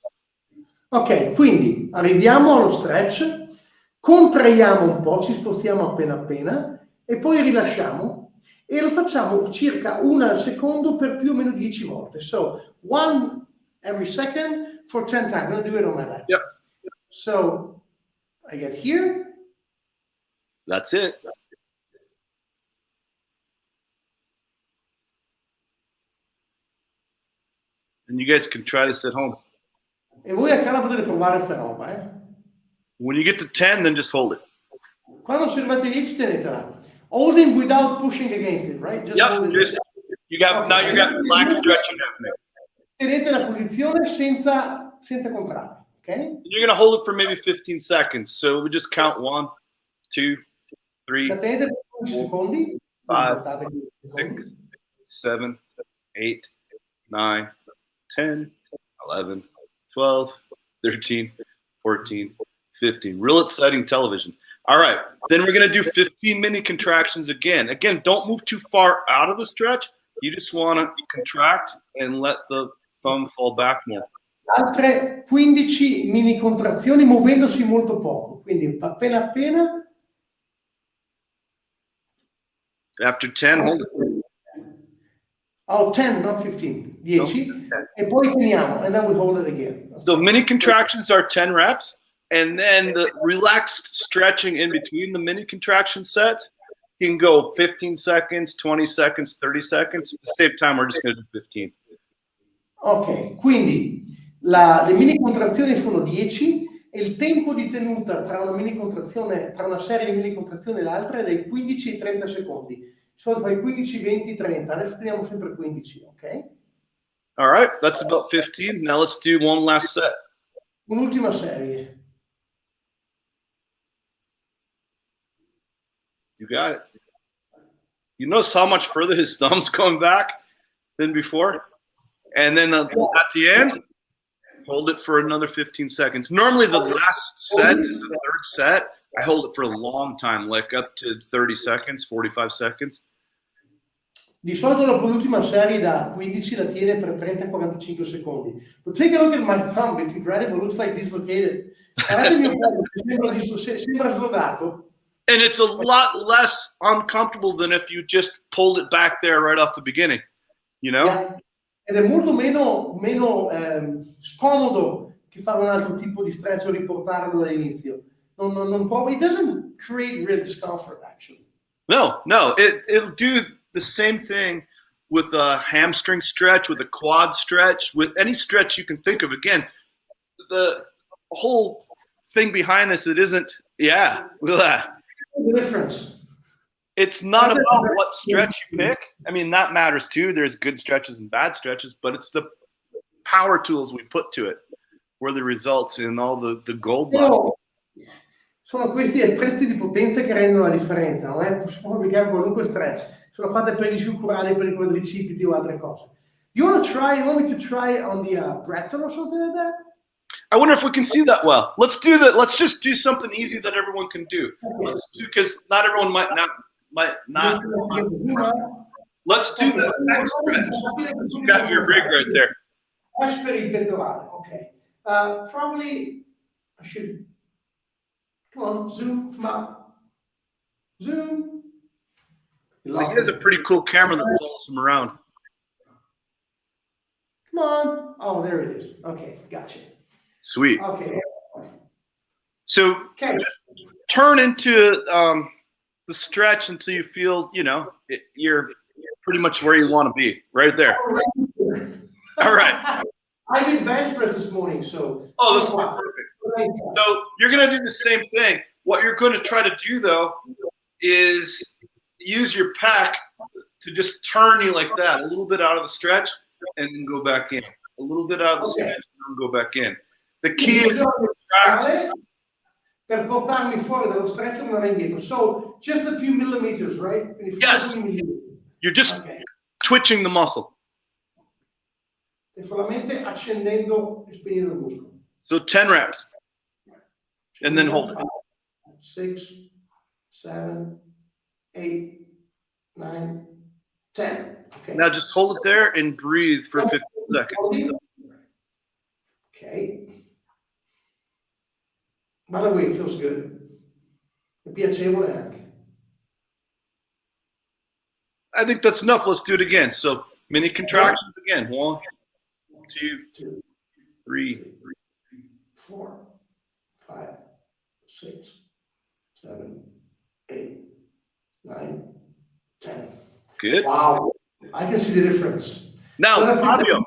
Ok, quindi arriviamo allo stretch, contraiamo un po', ci spostiamo appena appena, e poi rilasciamo, e lo facciamo circa 1 al secondo per più o meno 10 volte. So, 1 every second for 10 times. I'm going to do it on my left. Yep. So, I get here. That's it. And you guys can try this at home. E voi a casa potete provare sta roba, eh? When you get to 10, then just hold it. Quando si arrivate a 10, tenetela. Holding without pushing against it, right? Just hold it. Just, you got, now you got relaxed stretching happening. Tenete la posizione senza contrarre, ok? You're going to hold it for maybe 15 seconds. So we just count 1, 2, 3, La tenete per 15 secondi. 5, 6, 7, 8, 9, 10, 11, 12, 13, 14, 15. Real exciting television. All right. Then we're going to do 15 mini contractions again. Again, don't move too far out of the stretch. You just want to contract and let the thumb fall back more. Altre 15 mini contrazioni muovendosi molto poco. Quindi appena appena. After 10, hold it. Oh, 10, not 15. 10. No, E poi teniamo, and then we hold it again. So mini contractions are 10 reps. And then the relaxed stretching in between the mini contraction sets can go 15 seconds, 20 seconds, 30 seconds. To save time, we're just going to do 15. Ok, quindi le mini contrazioni sono 10 e il tempo di tenuta tra una mini contrazione, tra una serie di mini contrazioni e l'altra è dai 15 ai 30 secondi. Di solito fai 15, 20, 30. Adesso teniamo sempre 15, ok? All right, that's about 15. Now let's do one last set. Un'ultima serie. You got it. You notice how much further his thumb's going back than before? And then at the end, hold it for another 15 seconds. Normally the last set is the third set. I hold it for a long time, like up to 30 seconds, 45 seconds. Di solito dopo l'ultima serie da 15 la tiene per 30-45 secondi. But take a look at my thumb, it's incredible, it looks like dislocated. Guardate il mio pollice, sembra slogato. And it's a lot less uncomfortable than if you just pulled it back there right off the beginning, you know? Yeah. Ed è molto meno scomodo che fare un altro tipo di stretch o riportarlo dall'inizio. Non può, it doesn't create real discomfort, actually. No, it'll do the same thing with a hamstring stretch, with a quad stretch, with any stretch you can think of. Again, the whole thing behind this, it isn't, yeah, look at that. The difference. It's not about what stretch you pick. I mean, that matters too. There's good stretches and bad stretches, but it's the power tools we put to it where the results in all the gold. Sono questi attrezzi di potenza che rendono la differenza, non è possibile applicare qualunque stretch. Sono fatte per gli sciucurali, per i quadricipiti o altre cose. You want me to try on the pretzel or something like that? I wonder if we can see that well. Let's do that. Let's just do something easy that everyone can do. Okay. Let's do, because not everyone might not. Let's do the next stretch. You got your rig right there. Stretch per il pettorale, okay. Probably I should. Come on, zoom, come on. Zoom. He has a pretty cool camera that follows him around. Come on. Oh, there it is. Okay, gotcha. Sweet. Okay. So just turn into the stretch until you feel, you're pretty much where you want to be, right there. All right. I did bench press this morning, so. Oh, this is perfect. So you're going to do the same thing. What you're going to try to do, though, is use your pec to just turn you like that, a little bit out of the stretch and then go back in. A little bit out of the stretch and then go back in. The key is per portarmi fuori dallo stretch e andare indietro. So just a few millimeters, right? Yes. You're just twitching the muscle. E solamente accendendo e spegnendo il muscolo. So 10 reps. And then hold it. 6, 7, 8, 9, 10. Okay. Now just hold it there and breathe for 15 seconds. Okay. By the way, it feels good. È piacevole anche. I think that's enough. Let's do it again. So mini contractions again. 1, 2, 3, 4, 5, 6, 7, 8, 9, 10. Good. Wow. I can see the difference. Now, Fabio,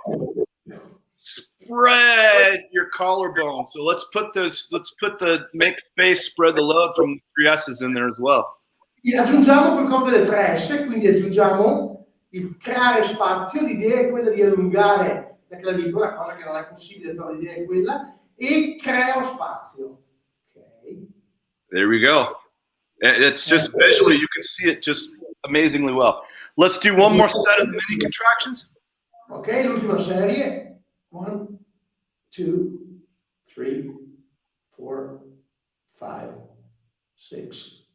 spread your collarbone. So let's put the make space, spread the load from 3 S's in there as well. E aggiungiamo qualcosa delle 3 S, quindi aggiungiamo il creare spazio. L'idea è quella di allungare la clavicola, cosa che non è possibile, però l'idea è quella, e creo spazio. Okay. There we go. It's just visually, you can see it just amazingly well. Let's do one more set of mini contractions. Ok, l'ultima serie. 1, 2, 3, 4, 5, 6,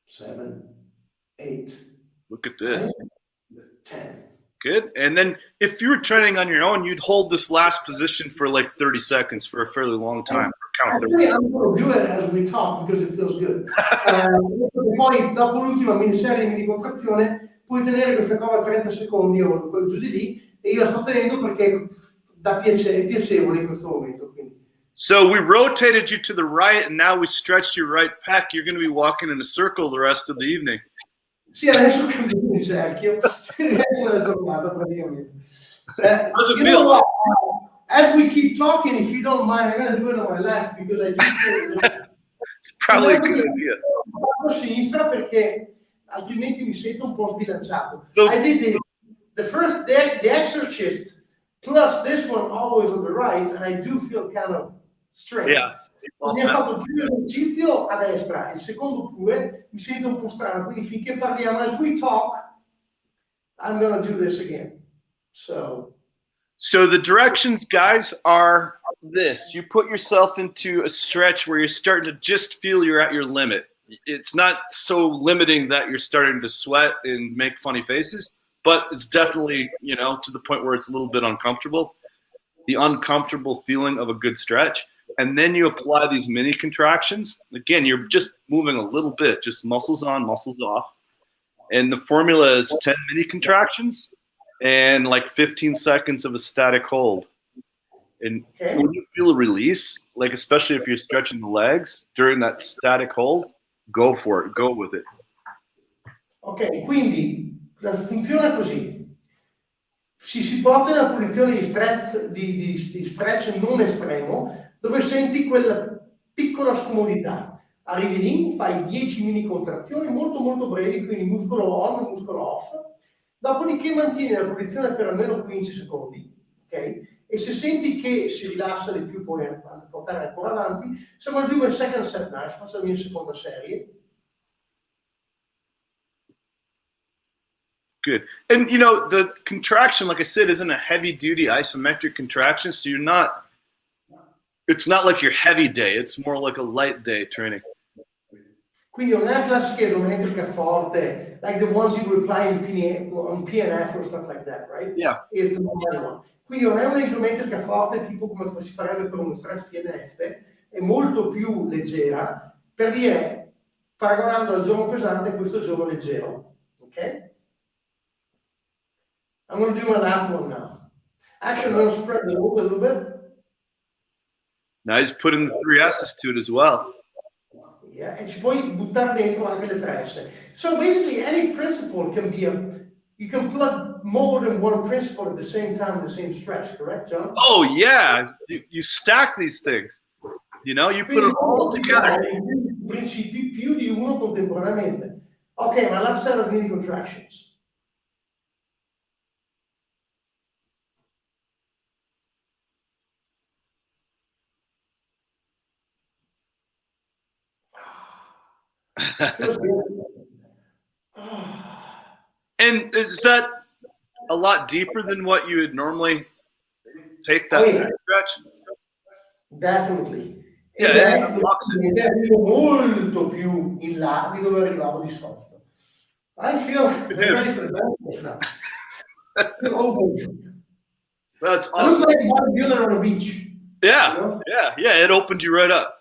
7, 8. Look at this. 10. Good. And then if you were training on your own, you'd hold this last position for like 30 seconds for a fairly long time. Actually, I'm going to do it as we talk because it feels good. Poi dopo l'ultima miniserie di contrazione puoi tenere questa cosa 30 secondi o giù di lì e io la sto tenendo perché dà piacere, è piacevole in questo momento. Quindi. So we rotated you to the right and now we stretched your right pec. You're going to be walking in a circle the rest of the evening. Sì, adesso cammino in cerchio, il resto della giornata praticamente. As we keep talking, if you don't mind, I'm going to do it on my left because I do feel it's probably a good idea. A sinistra perché altrimenti mi sento un po' sbilanciato. So, I did the exorcist plus this one always on the right, and I do feel kind of straight. Yeah. Mi ha fatto il primo esercizio a destra, il secondo pure, mi sento un po' strano, quindi finché parliamo, as we talk, I'm going to do this again. So the directions, guys, are this. You put yourself into a stretch where you're starting to just feel you're at your limit. It's not so limiting that you're starting to sweat and make funny faces, but it's definitely, to the point where it's a little bit uncomfortable. The uncomfortable feeling of a good stretch. And then you apply these mini contractions. Again, you're just moving a little bit, just muscles on, muscles off. And the formula is 10 mini contractions and like 15 seconds of a static hold. And when you feel a release, like especially if you're stretching the legs during that static hold, go for it, go with it. Ok, quindi funziona così. Si porta in una posizione di stretch non estremo, dove senti quella piccola scomodità. Arrivi lì, fai 10 mini contrazioni molto molto brevi, quindi muscolo on, muscolo off. Dopodiché mantieni la posizione per almeno 15 secondi, ok? E se senti che si rilassa di più puoi portare ancora avanti. Siamo al 2 second set now, faccio la mia seconda serie. Good. And the contraction, like I said, isn't a heavy duty isometric contraction, so it's not like your heavy day, it's more like a light day training. Quindi non è una classica isometrica forte, like the ones you would apply on PNF or stuff like that, right? Yeah. It's another one. Quindi non è una isometrica forte tipo come si farebbe per uno stress PNF, è molto più leggera, per dire, paragonando al giorno pesante e questo giorno leggero, ok? I'm going to do my last one now. Actually, I'm going to spread the load a little bit. Now he's putting the 3 S's to it as well. Yeah, e ci puoi buttare dentro anche le 3 S. So basically, any principle can be you can plug more than one principle at the same time in the same stretch, correct, John? Oh, yeah. You stack these things. You put it all together. Principi più di uno contemporaneamente. Okay, my last set of mini contractions. Feels good. And is that a lot deeper than what you would normally take that stretch? Definitely. Yeah, Ed è opposite. molto più in là di dove arrivavo di solito. I feel ready for the benefits now. Feel open. That's I look awesome. like a bodybuilder on a beach. Yeah, You know? yeah, it opened you right up.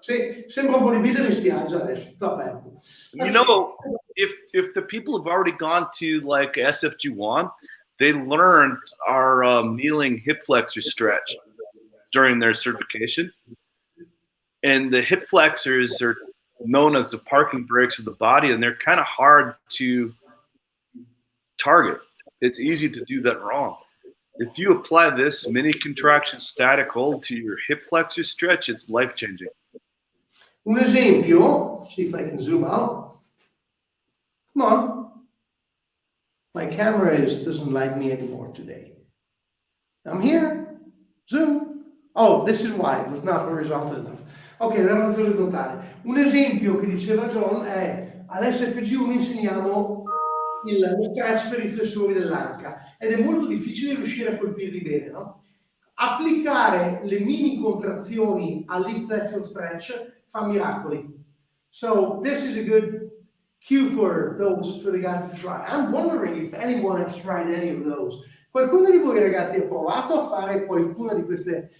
Sì, sembra un bodybuilder in spiaggia adesso, tutto aperto. You know, if the people have already gone to like SFGI, they learned our kneeling hip flexor stretch during their certification. And the hip flexors are known as the parking brakes of the body, and they're kind of hard to target. It's easy to do that wrong. If you apply this mini contraction static hold to your hip flexor stretch, it's life-changing. Un esempio, see if I can zoom out. Come on. My camera doesn't like me anymore today. I'm here. Zoom. Oh, this is why it was not horizontal enough. Ok, andiamo orizzontale. Un esempio che diceva John è all'SFGI insegniamo lo stretch per i flessori dell'anca ed è molto difficile riuscire a colpirli bene, no? Applicare le mini contrazioni all'hip flexor stretch fa miracoli. So this is a good cue for the guys to try. I'm wondering if anyone has tried any of those. Qualcuno di voi ragazzi ha provato a fare qualcuna di queste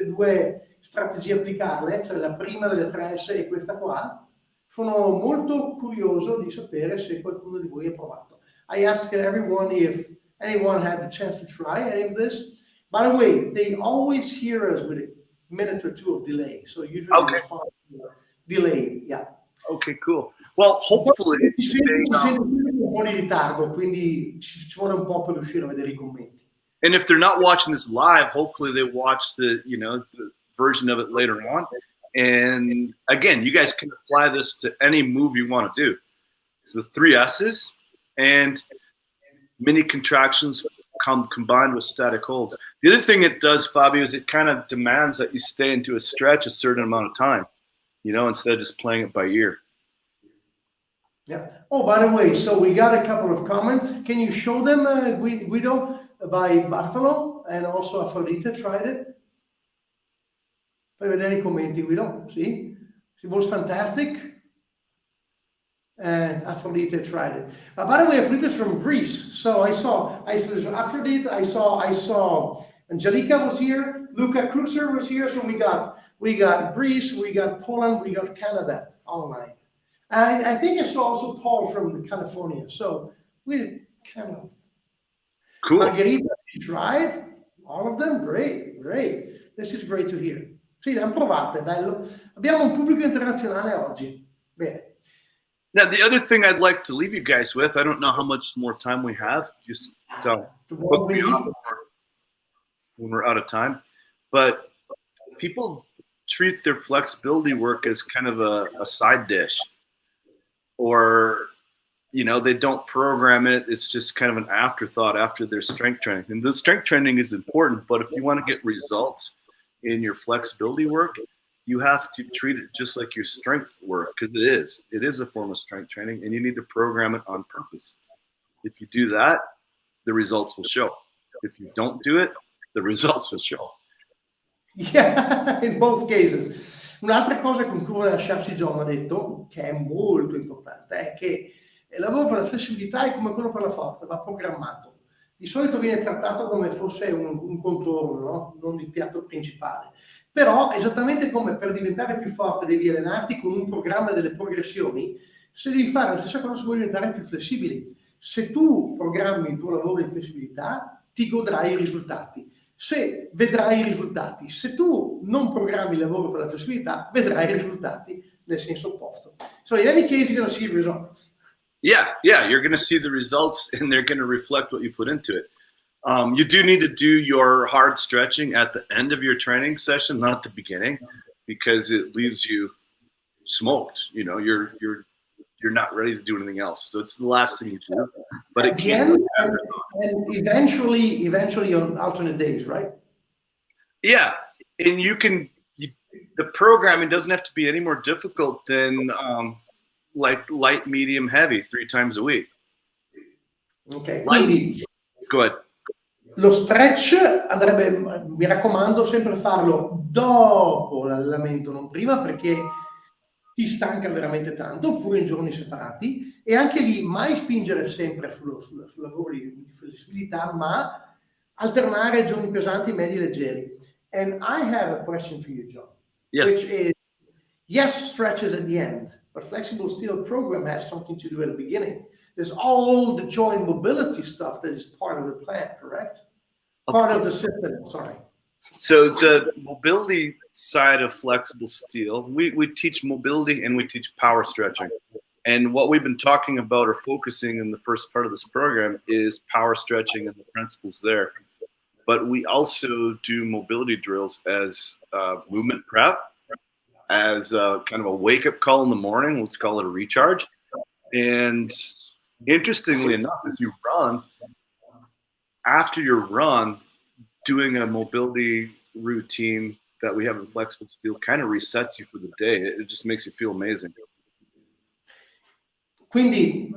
due strategie, applicarle, cioè la prima delle tre e questa qua? Sono molto curioso di sapere se qualcuno di voi ha provato. I asked everyone if anyone had the chance to try any of this. By the way, they always hear us with a minute or two of delay, so usually respond delayed, yeah. Okay, cool. Well, hopefully ci sente un po' di ritardo, quindi ci vuole un po' per riuscire a vedere I commenti. And if they're not watching this live, hopefully they watch the version of it later on. And again, you guys can apply this to any move you want to do. It's the 3 S's and mini contractions combined with static holds. The other thing it does, Fabio, is it kind of demands that you stay into a stretch a certain amount of time, instead of just playing it by ear. Yeah. Oh, by the way, so we got a couple of comments. Can you show them, Guido, by Bartolo, and also Afrodite tried it? Fai vedere I commenti, Guido. See? It was fantastic. And Aphrodite tried it. By the way, Aphrodite is from Greece. So I saw Aphrodite, I saw Angelica was here, Luca Kruser was here. So we got Greece, we got Poland, we got Canada online. And I think I saw also Paul from California. So we kind of cool. Margherita, she tried all of them. Great. This is great to hear. Sì, le hanno provate, bello. Abbiamo un pubblico internazionale oggi. Bene. Now, the other thing I'd like to leave you guys with, I don't know how much more time we have. Just hook me up when we're out of time. But people treat their flexibility work as kind of a side dish. Or, they don't program it. It's just kind of an afterthought after their strength training. And the strength training is important, but if you want to get results in your flexibility work, you have to treat it just like your strength work, because it is a form of strength training, and you need to program it on purpose. If you do that, the results will show. If you don't do it, the results will show. Yeah, in both cases. Un'altra cosa con cui vuole lasciarci John ha detto, che è molto importante, è che il lavoro per la flessibilità è come quello per la forza, va programmato. Di solito viene trattato come fosse un contorno, no? Non il piatto principale. Però, esattamente come per diventare più forte devi allenarti con un programma delle progressioni, se devi fare la stessa cosa se vuoi diventare più flessibili. Se tu programmi il tuo lavoro di flessibilità, ti godrai I risultati. Se vedrai I risultati, se tu non programmi il lavoro per la flessibilità, vedrai I risultati nel senso opposto. So in any case, you're going to see results. Yeah, you're going to see the results, and they're going to reflect what you put into it. You do need to do your hard stretching at the end of your training session, not the beginning, because it leaves you smoked. Your you're not ready to do anything else. So it's the last thing you do. But at the end, and eventually on alternate days, right? Yeah, and the programming doesn't have to be any more difficult than like light, medium, heavy 3 times a week. Ok, quindi go ahead. Lo stretch andrebbe, mi raccomando, sempre farlo dopo l'allenamento, non prima, perché ti stanca veramente tanto, oppure in giorni separati, e anche lì mai spingere sempre sul lavoro di flessibilità, ma alternare giorni pesanti, medi e leggeri. And I have a question for you, John, which is, yes, stretches at the end, but flexible steel program has something to do at the beginning. There's all the joint mobility stuff that is part of the plan, correct? Part of the system, sorry. So the mobility side of flexible steel, we teach mobility and we teach power stretching. And what we've been talking about or focusing in the first part of this program is power stretching and the principles there. But we also do mobility drills as movement prep, as kind of a wake-up call in the morning. Let's call it a recharge. And interestingly enough, if you run, after your run, doing a mobility routine that we have in flexible steel kind of resets you for the day. It just makes you feel amazing. Quindi,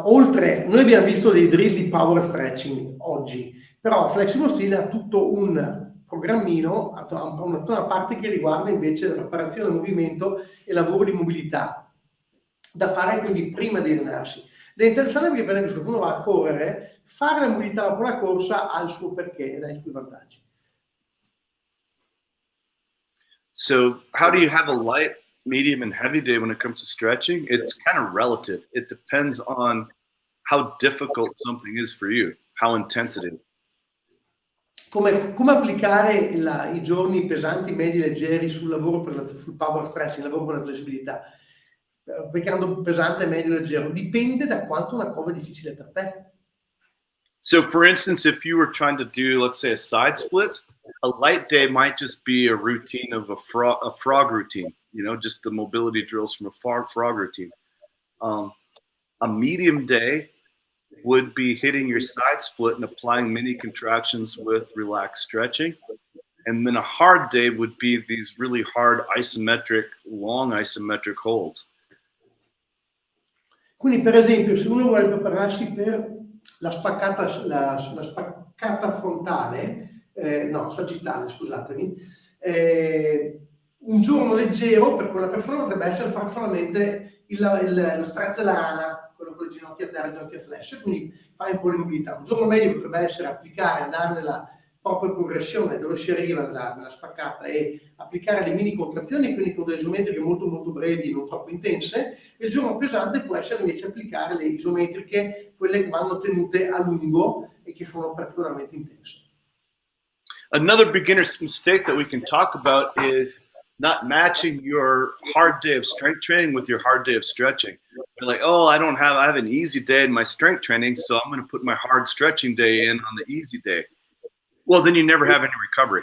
oltre, noi abbiamo visto dei drill di power stretching oggi, però Flexible Steel ha tutto un programmino, una parte che riguarda invece la preparazione del movimento e lavoro di mobilità, da fare quindi prima di allenarsi. Ed è interessante perché per esempio se uno va a correre, fare la mobilità dopo la corsa ha il suo perché ed ha i suoi vantaggi. So how do you have a light, medium, and heavy day when it comes to stretching? It's kind of relative. It depends on how difficult something is for you, how intense it is. Come applicare i giorni pesanti, medi, leggeri sul lavoro sul power stretching, lavoro per la flessibilità? Applicando pesante, medio, leggero, dipende da quanto una cosa è difficile per te. So for instance, if you were trying to do, let's say, a side split, a light day might just be a routine of a frog routine, you know, just the mobility drills from a frog routine. A medium day would be hitting your side split and applying mini contractions with relaxed stretching. And then a hard day would be these really hard isometric, long isometric holds. Quindi per esempio se uno vuole prepararsi per la spaccata frontale, sagittale, scusatemi, un giorno leggero per quella persona potrebbe essere fare solamente lo stretch della rana, quello con le ginocchia a terra, ginocchia flash, quindi fai un po' di mobilità. Un giorno medio potrebbe essere applicare, andare nella propria progressione dove si arriva nella spaccata e applicare le mini contrazioni, quindi con delle isometriche molto molto brevi, non troppo intense. E il giorno pesante può essere invece applicare le isometriche, quelle che vanno tenute a lungo e che sono particolarmente intense. Another beginner's mistake that we can talk about is not matching your hard day of strength training with your hard day of stretching. You're like, oh, I have an easy day in my strength training, so I'm going to put my hard stretching day in on the easy day. Well, then you never have any recovery.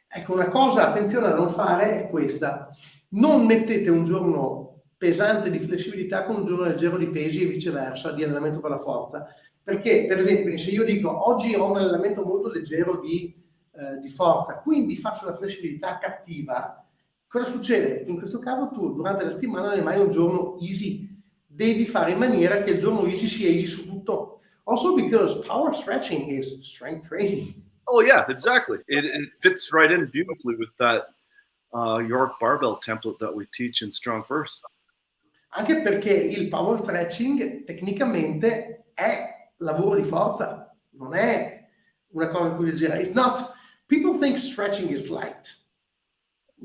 Ecco, una cosa, attenzione a non fare è questa. Non mettete un giorno pesante di flessibilità con un giorno leggero di pesi e viceversa, di allenamento per la forza. Perché, per esempio, se io dico oggi ho un allenamento molto leggero di forza, quindi faccio la flessibilità cattiva, cosa succede? In questo caso tu durante la settimana non hai mai un giorno easy. Devi fare in maniera che il giorno easy sia easy su tutto. Also because power stretching is strength training. Oh yeah, exactly. It fits right in beautifully with that York barbell template that we teach in Strongfirst. Anche perché il power stretching tecnicamente è lavoro di forza, non è una cosa più leggera. It's not, people think stretching is light.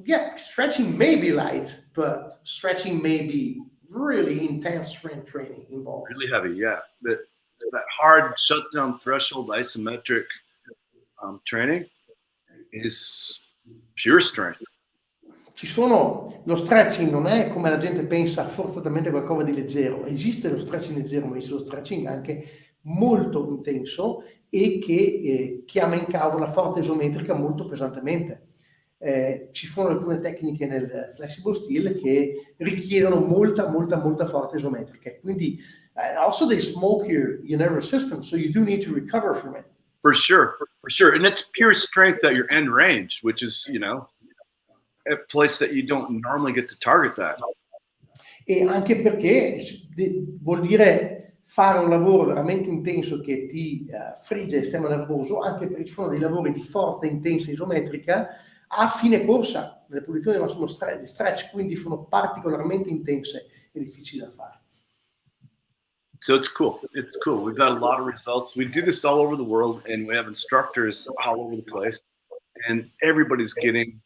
Yeah, stretching may be light, but stretching may be really intense strength training involved. Really heavy, yeah. That hard shutdown threshold isometric training is pure strength. Lo stretching non è come la gente pensa forzatamente qualcosa di leggero. Esiste lo stretching leggero, ma esiste lo stretching anche molto intenso e che chiama in causa la forza isometrica molto pesantemente. ci sono alcune tecniche nel flexible steel che richiedono molta forza isometrica. Quindi also they smoke your nervous system, so you do need to recover from it. For sure. And it's pure strength at your end range, which is, a place that you don't normally get to target that. E anche perché vuol dire fare un lavoro veramente intenso che ti frigge il sistema nervoso, anche perché ci sono dei lavori di forza intensa isometrica a fine corsa, nelle posizioni di massimo stretch, quindi sono particolarmente intense e difficili da fare. So it's cool. We've got a lot of results. We do this all over the world, and we have instructors all over the place, and everybody's getting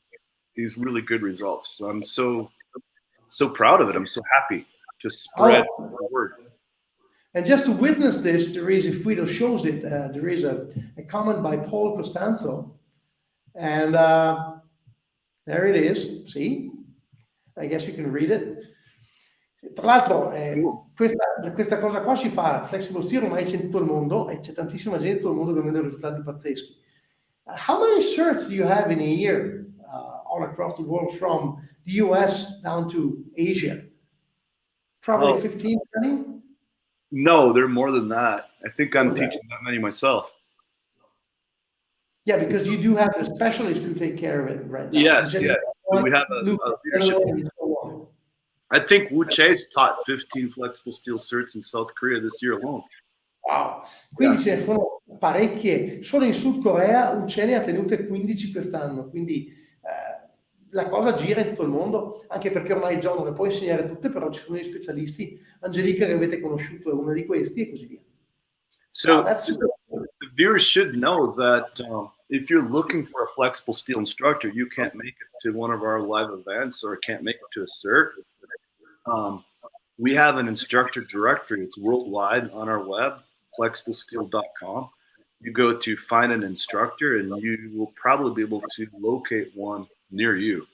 these really good results. So I'm so proud of it. I'm so happy to spread the word. And just to witness this, there is, if Guido shows it, there is a comment by Paul Costanzo, and there it is. See, I guess you can read it. Tra l'altro, questa cosa qua si fa, flexible steel ormai c'è in tutto il mondo e c'è tantissima gente in tutto il mondo che vede risultati pazzeschi. How many certs do you have in a year all across the world, from the US down to Asia? Probably 15, 20? No, they're more than that. I think I'm teaching that many myself. Yeah, because you do have the specialists who take care of it right now. Yes. So we have a leadership. I think Wu Che's taught 15 flexible steel certs in South Korea this year alone. Wow. Quindi ce ne sono parecchie. Solo in Sud Corea Wu ne ha tenute 15 quest'anno. Quindi la cosa gira in tutto il mondo, anche perché ormai John non le può insegnare tutte, però ci sono gli specialisti. Angelica, che avete conosciuto, è uno di questi, e così via. So the viewers should know that if you're looking for a flexible steel instructor, you can't make it to one of our live events or can't make it to a cert. We have an instructor directory. It's worldwide on our web, flexiblesteel.com. You go to find an instructor and you will probably be able to locate one near you.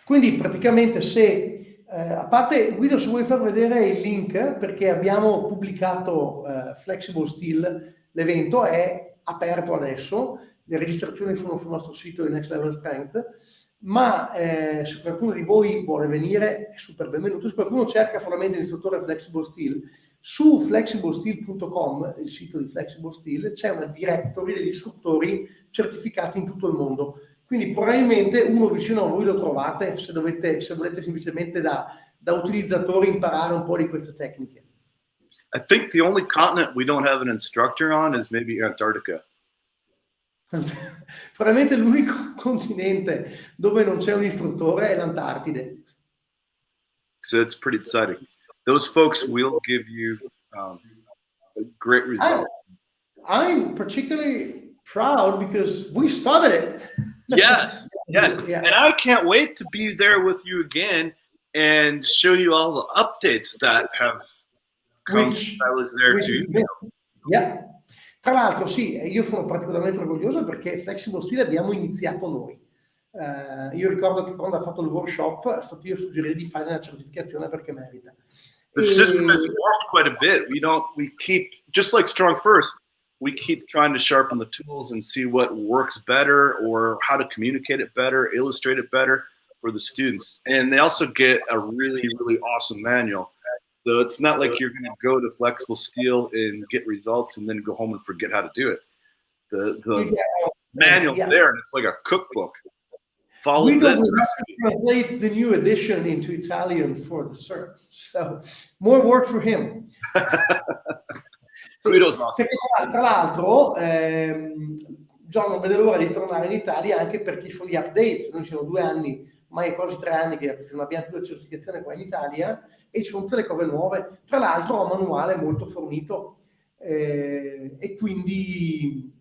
Quindi praticamente se, a parte Guido, se vuoi far vedere il link, perché abbiamo pubblicato Flexible Steel, l'evento è aperto adesso, le registrazioni sono sul nostro sito di Next Level Strength, ma se qualcuno di voi vuole venire è super benvenuto. Se qualcuno cerca solamente l'istruttore Flexible Steel, su flexiblesteel.com, il sito di Flexible Steel, c'è una directory degli istruttori certificati in tutto il mondo. Quindi probabilmente uno vicino a voi lo trovate se volete semplicemente da utilizzatori imparare un po' di queste tecniche. I think the only continent we don't have an instructor on is maybe Antarctica. Probabilmente l'unico continente dove non c'è un istruttore è l'Antartide. So it's pretty exciting. Those folks will give you a great result. I'm particularly proud because we started it. Yes. Yeah. And I can't wait to be there with you again and show you all the updates that have come since I was there too. Yeah. Tra l'altro sì, io sono particolarmente orgoglioso perché Flexible Steel abbiamo iniziato noi. Io ricordo che quando ha fatto il workshop è stato io a suggerire di fare una certificazione perché merita. The system has morphed quite a bit. We keep, just like Strongfirst, we keep trying to sharpen the tools and see what works better or how to communicate it better, illustrate it better for the students. And they also get a really, really awesome manual. So it's not like you're going to go to Flexible Steel and get results and then go home and forget how to do it. The manual's there, and it's like a cookbook. Follow this. We have to translate the new edition into Italian for the cert. So more work for him. Guido's awesome. Tra l'altro, John non vede l'ora di tornare in Italia anche perché ci sono gli updates. Noi ci sono 2 anni, ormai quasi 3 anni che non abbiamo più la certificazione qua in Italia e ci sono tutte le cose nuove. Tra l'altro ho un manuale molto fornito e quindi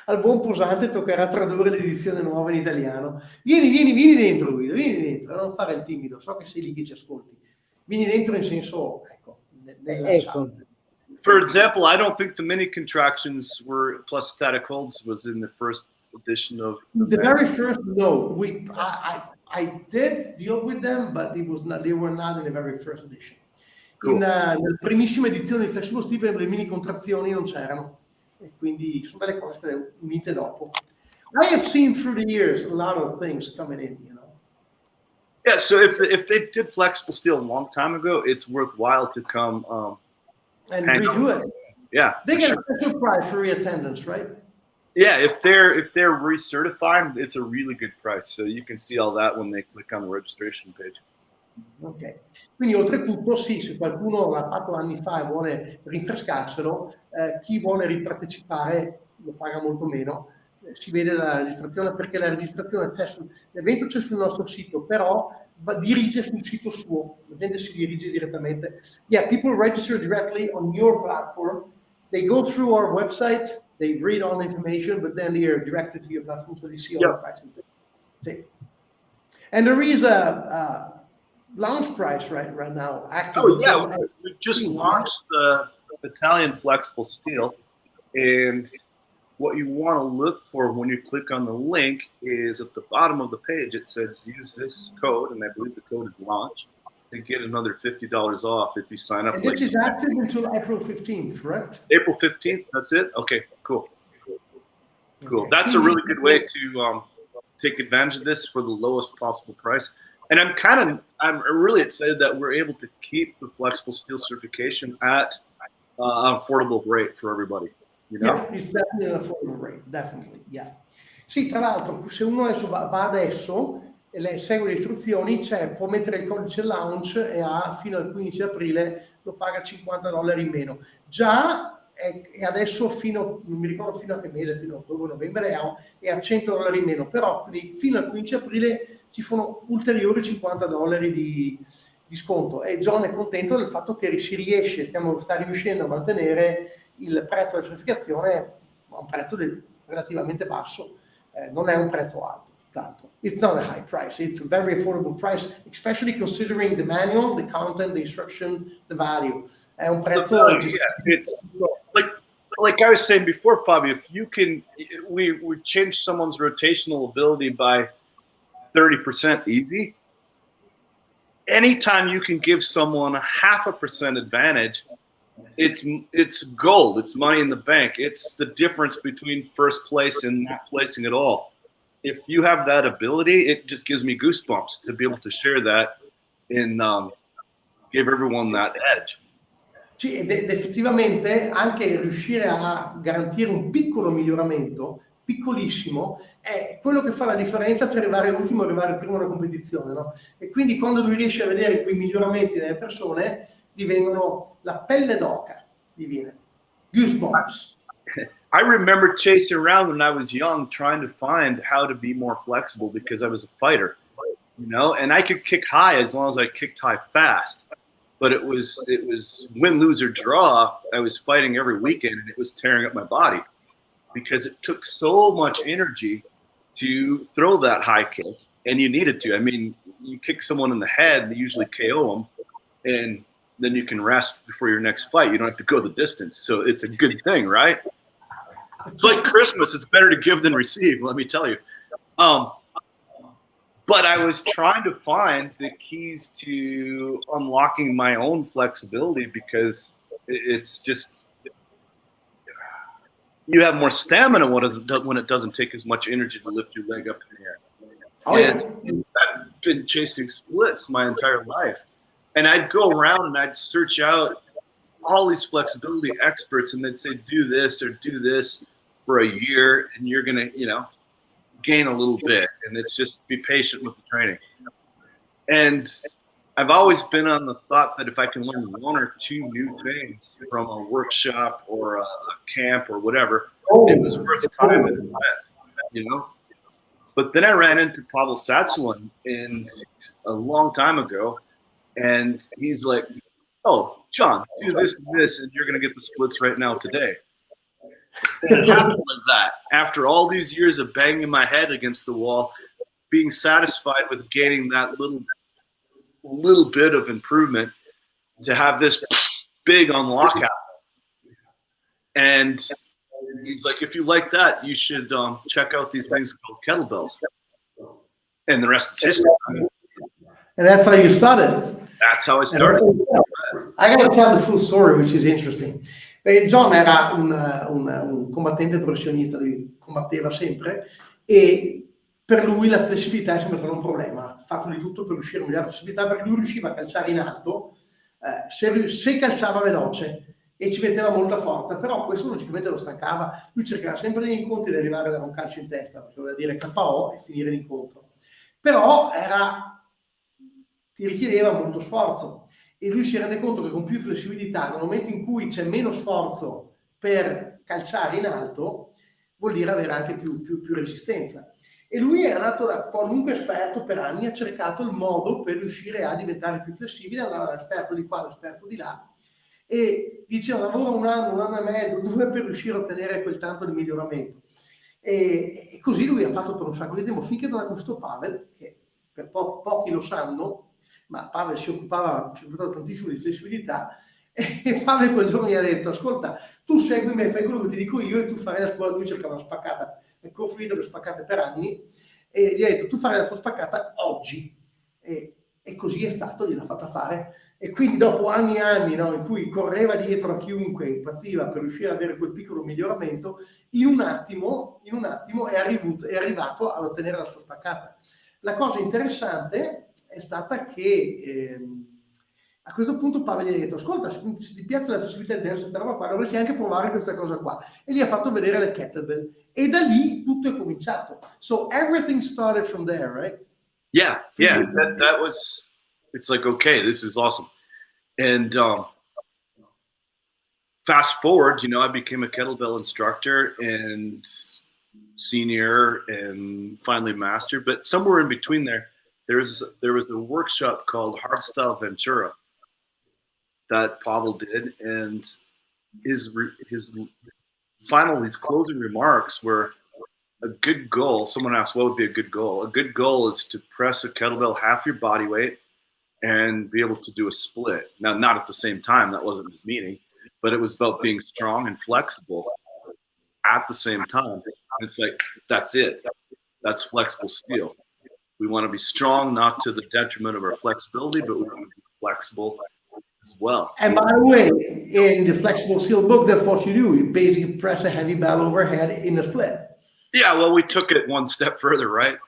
al buon posante toccherà tradurre l'edizione nuova in italiano. Vieni dentro, Guido, vieni dentro, non fare il timido, so che sei lì che ci ascolti. Vieni dentro in senso, ecco. For example, I don't think the mini contractions were plus static holds was in the first edition of the very first. No, I did deal with them, but they were not in the very first edition. Cool. Nella primissima edizione di Flexible Steel le mini contrazioni non c'erano e quindi sono delle cose unite dopo. I have seen through the years a lot of things coming in, you know. Yeah, so if they did flexible steel a long time ago, it's worthwhile to come and redo it. Yeah, they get a special price for reattendance, right? Yeah, if they're recertified, it's a really good price. So you can see all that when they click on the registration page. Ok, quindi oltretutto sì, se qualcuno l'ha fatto anni fa e vuole rinfrescarselo, chi vuole ripartecipare lo paga molto meno. Si vede la registrazione, perché la registrazione l'evento c'è sul nostro sito, però dirige sul sito suo, la gente si dirige direttamente. Yeah, people register directly on your platform. They go through our website, they read all the information, but then they are directed to your platform, so they see all the pricing. See. And there is a launch price right now. Oh yeah, we just launched the Italian flexible steel, and what you want to look for when you click on the link is at the bottom of the page it says use this code, and I believe the code is launch, to get another $50 off if you sign up. And this is active until April 15th, correct? April 15th, that's it? Okay, cool. Cool. Okay. That's a really good way to take advantage of this for the lowest possible price. And I'm really excited that we're able to keep the flexible steel certification at an affordable rate for everybody. You know? Yeah, it's definitely an affordable rate, definitely, yeah. Sì, tra l'altro, se uno adesso va adesso e segue le istruzioni, può mettere il codice launch e fino al 15 aprile lo paga $50 in meno. Già e adesso non mi ricordo fino a che mese, fino a ottobre, novembre è a $100 in meno, però fino al 15 aprile ci sono ulteriori $50 di sconto, e John è contento del fatto che sta riuscendo a mantenere il prezzo della certificazione a un prezzo relativamente basso, non è un prezzo alto, tanto. It's not a high price, it's a very affordable price, especially considering the manual, the content, the instruction, the value. È un prezzo. It's like I was saying before, Fabio. If you can, we change someone's rotational ability by 30% easy. Anytime you can give someone a 0.5% advantage, it's gold. It's money in the bank. It's the difference between first place and not placing at all. If you have that ability, it just gives me goosebumps to be able to share that and give everyone that edge. Sì, ed effettivamente anche riuscire a garantire un piccolo miglioramento, piccolissimo, è quello che fa la differenza tra arrivare all'ultimo e arrivare primo alla competizione, no? E quindi quando lui riesce a vedere quei miglioramenti nelle persone, divengono la pelle d'oca, diviene goosebumps. I remember chasing around when I was young, trying to find how to be more flexible because I was a fighter, you know, and I could kick high as long as I kicked high fast. But it was win, lose, or draw. I was fighting every weekend, and it was tearing up my body because it took so much energy to throw that high kick, and you needed to. I mean, you kick someone in the head, they usually KO them, and then you can rest before your next fight. You don't have to go the distance, so it's a good thing, right? It's like Christmas. It's better to give than receive, let me tell you. But I was trying to find the keys to unlocking my own flexibility because it's just, you have more stamina when it doesn't take as much energy to lift your leg up in the air. Oh, and I've been chasing splits my entire life. And I'd go around and I'd search out all these flexibility experts, and they'd say, do this or do this for a year, and you're going to, you know, gain a little bit, and it's just be patient with the training. And I've always been on the thought that if I can learn one or two new things from a workshop or a camp or whatever, it was worth the time and invest, you know. But then I ran into Pavel Satsulin a long time ago, and he's like, "Oh, John, do this and this, and you're going to get the splits right now today." It happened like that. After all these years of banging my head against the wall, being satisfied with gaining that little bit of improvement, to have this big unlock happen. And he's like, if you like that, you should check out these things called kettlebells. And the rest is history. And that's how you started. That's how I started. I gotta tell the full story, which is interesting. Perché John era un combattente professionista, lui combatteva sempre, e per lui la flessibilità è sempre stato un problema. Ha fatto di tutto per riuscire a migliorare la flessibilità, perché lui riusciva a calciare in alto se calciava veloce e ci metteva molta forza, però questo logicamente lo stancava. Lui cercava sempre degli incontri di arrivare a dare un calcio in testa, perché voleva dire KO e finire l'incontro, però ti richiedeva molto sforzo, e lui si rende conto che con più flessibilità, nel momento in cui c'è meno sforzo per calciare in alto, vuol dire avere anche più resistenza. E lui è andato da qualunque esperto per anni, ha cercato il modo per riuscire a diventare più flessibile, andava dall'esperto di qua, all'esperto di là, e diceva lavora un anno e mezzo, 2 per riuscire a ottenere quel tanto di miglioramento. E così lui ha fatto per un sacco di tempo, finché non ha questo Pavel, che per pochi lo sanno, ma Pavel si occupava tantissimo di flessibilità, e Pavel quel giorno gli ha detto: ascolta, tu segui me, fai quello che ti dico io e tu farai la tua. Lui cercava una spaccata, nel corso video le spaccate per anni, e gli ha detto: tu farai la tua spaccata oggi, e così è stato, gliel'ha fatta fare. E quindi dopo anni e anni, no, in cui correva dietro a chiunque, impazziva per riuscire ad avere quel piccolo miglioramento, in un attimo è arrivato ad ottenere la sua spaccata. La cosa interessante è stata che a questo punto Pavel gli ha detto: ascolta, se ti piace la flessibilità interna, questa roba qua, dovresti anche provare questa cosa qua, e gli ha fatto vedere le kettlebell, e da lì tutto è cominciato. So everything started from there, right? Yeah. That was, it's like, okay, this is awesome. And fast forward, I became a kettlebell instructor and senior and finally master. But somewhere in between there was a workshop called Hardstyle Ventura that Pavel did, and his closing remarks were a good goal. Someone asked, what would be a good goal? A good goal is to press a kettlebell half your body weight and be able to do a split. Now, not at the same time, that wasn't his meaning, but it was about being strong and flexible at the same time. It's like, that's it. That's flexible steel. We want to be strong, not to the detriment of our flexibility, but we want to be flexible as well. And by the way, in the flexible steel book, that's what you do. You basically press a heavy bell overhead in a split. Yeah, well, we took it one step further, right?